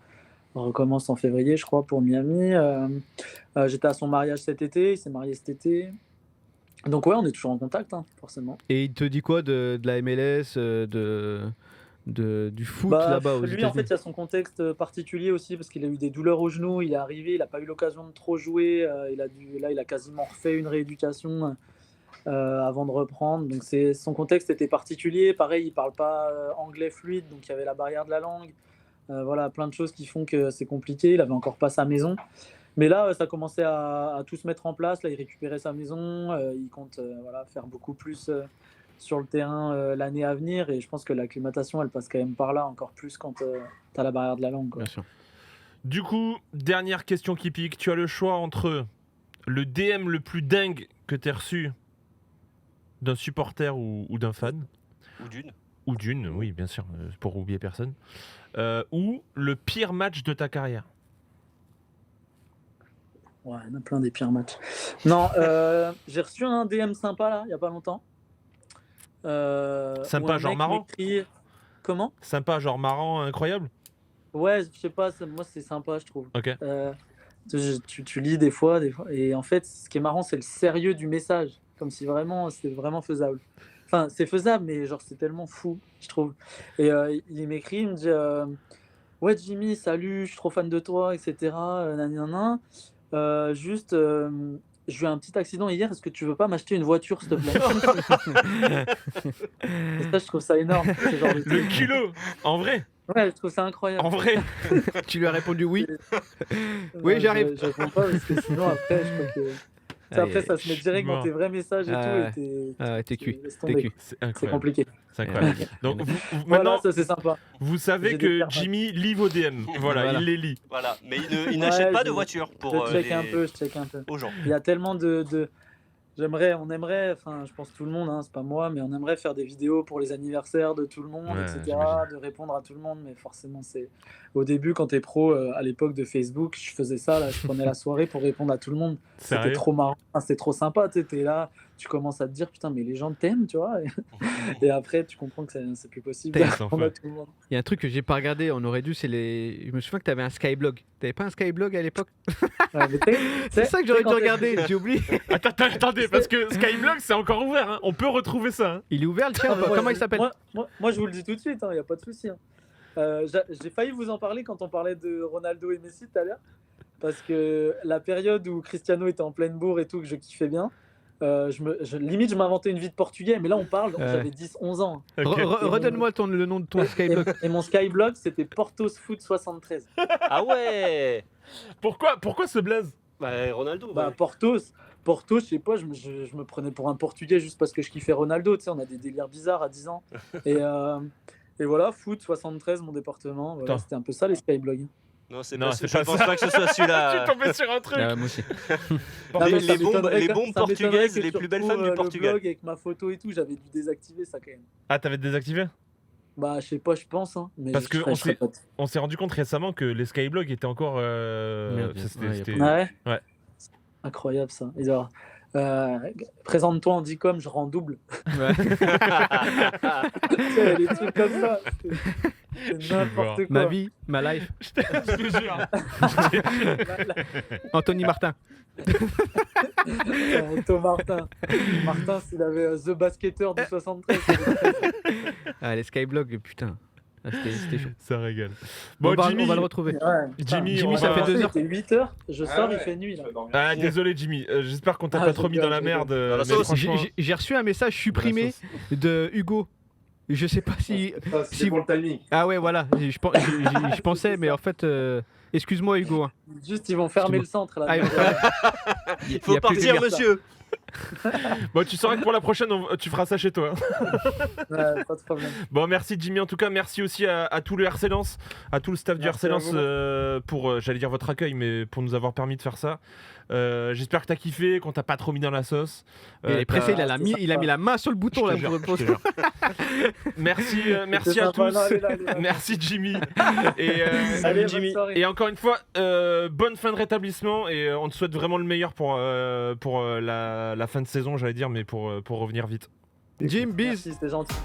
recommence en février, je crois, pour Miami. J'étais à son mariage cet été, il s'est marié cet été. Donc ouais, on est toujours en contact, hein, forcément. Et il te dit quoi de la MLS, du foot là-bas aux Lui, États-Unis? en fait, il y a son contexte particulier aussi, parce qu'il a eu des douleurs au genou, il est arrivé, il n'a pas eu l'occasion de trop jouer, il a quasiment refait une rééducation avant de reprendre. Donc son contexte était particulier. Pareil, il ne parle pas anglais fluide, donc il y avait la barrière de la langue. Voilà, plein de choses qui font que c'est compliqué. Il n'avait encore pas sa maison. Mais là, ça commençait à tout se mettre en place. Là, il récupérait sa maison. Il compte faire beaucoup plus sur le terrain l'année à venir. Et je pense que l'acclimatation, elle passe quand même par là, encore plus quand tu as la barrière de la langue, quoi. Bien sûr. Du coup, dernière question qui pique. Tu as le choix entre le DM le plus dingue que tu aies reçu d'un supporter ou d'un fan. Ou d'une, oui, bien sûr, pour oublier personne. Ou le pire match de ta carrière. Ouais, il y en a plein des pires matchs. Non, j'ai reçu un DM sympa là, il n'y a pas longtemps. Sympa, genre marrant. Comment? Sympa, genre marrant, incroyable. Ouais, je sais pas, moi c'est sympa, je trouve. Ok. Tu lis des fois, et en fait, ce qui est marrant, c'est le sérieux du message, comme si vraiment c'était vraiment faisable. Enfin, c'est faisable, mais genre c'est tellement fou, je trouve. Et il m'écrit, il me dit ouais Jimmy, salut, je suis trop fan de toi, etc. Juste, j'ai eu un petit accident hier, est-ce que tu veux pas m'acheter une voiture, s'il te plaît? Et ça, je trouve ça énorme. Ce genre de Le kilo, en vrai. Ouais, je trouve ça incroyable. En vrai. Tu lui as répondu oui. Oui, j'arrive. Je réponds pas, parce que sinon, après, je crois que... Après, ça se met direct dans tes vrais messages et tout. Et t'es cuit. C'est compliqué. C'est incroyable. Donc, voilà, maintenant, ça c'est sympa. Vous savez que Jimmy lit vos DM. Voilà, il les lit. Voilà, mais il n'achète pas de voiture pour je check un peu. Aux gens. Il y a tellement de... on aimerait, enfin je pense tout le monde, hein, c'est pas moi, mais on aimerait faire des vidéos pour les anniversaires de tout le monde, etc., de répondre à tout le monde, mais forcément c'est... Au début, quand t'es pro, à l'époque de Facebook, je faisais ça, là, je prenais la soirée pour répondre à tout le monde. C'était trop marrant, c'était trop sympa, tu es là, tu commences à te dire, putain, mais les gens t'aiment, tu vois, et après tu comprends que c'est plus possible de répondre à tout le monde. Il y a un truc que j'ai pas regardé, on aurait dû, c'est les... Je me souviens que t'avais un Skyblog. T'avais pas un Skyblog à l'époque? C'est ça que j'aurais dû regarder, j'ai oublié. Attendez, parce que Skyblog c'est encore ouvert, hein. On peut retrouver ça. Hein. Il est ouvert le tien, comment il s'appelle? Moi je vous le dis tout de suite, il n'y a pas de souci. Hein. J'ai failli vous en parler quand on parlait de Ronaldo et Messi tout à l'heure, parce que la période où Cristiano était en pleine bourre et tout, que je kiffais bien, limite je m'inventais une vie de portugais, mais là on parle, j'avais 10-11 ans. Okay. Redonne-moi le nom de ton Skyblog. Et mon Skyblog c'était Portos Foot 73. Ah ouais. Pourquoi ce blaze? Ronaldo. Portos, je sais pas, je me prenais pour un portugais juste parce que je kiffais Ronaldo, tu sais, on a des délires bizarres à 10 ans. Et voilà, foot 73, mon département. Voilà, c'était un peu ça les Skyblogs. Non, je pense pas que ce soit celui-là. Je suis tombé sur un truc. Moi aussi. Les bombes portugaises, les plus belles femmes du Portugal. Le blog avec ma photo et tout, j'avais dû désactiver ça quand même. Ah, t'avais désactivé? Bah, je sais pas, je pense. Hein, mais parce qu'on s'est rendu compte récemment que les Skyblogs étaient encore. Ouais. Incroyable ça. Et genre, présente-toi en Dicom, je rends double. Ouais. Des trucs comme ça. C'est n'importe quoi. Ma vie, ma life. Je te jure. Anthony Martin. Martin, s'il avait The Basketteur du 73. Les Skyblogs, putain. C'était chaud. Ça régale. Bon, Jimmy, on va le retrouver. Jimmy, ça fait 2 heures. C'est 8 heures. Je sors, il fait nuit là. Désolé Jimmy. J'espère qu'on t'a pas trop mis dans la merde. J'ai reçu un message supprimé de Hugo. Je sais pas si. C'est pour le timing. Ah ouais, voilà. Je pensais, mais en fait, excuse-moi Hugo. Juste, ils vont fermer le centre là. Il faut partir, monsieur. Bon, tu sauras que pour la prochaine, tu feras ça chez toi. Ouais, pas de problème. Bon, merci Jimmy en tout cas, merci aussi à tout le RC Lens, à tout le staff du RC Lens pour, j'allais dire votre accueil, mais pour nous avoir permis de faire ça. J'espère que t'as kiffé, qu'on t'a pas trop mis dans la sauce. Il est pressé, il a mis la main sur le bouton là pour je te jure. Merci à tous. Merci Jimmy. Et, Allez, Jimmy. Et encore une fois, bonne fin de rétablissement et on te souhaite vraiment le meilleur pour la fin de saison, j'allais dire, mais pour revenir vite. Jim, bis. Merci, c'était gentil.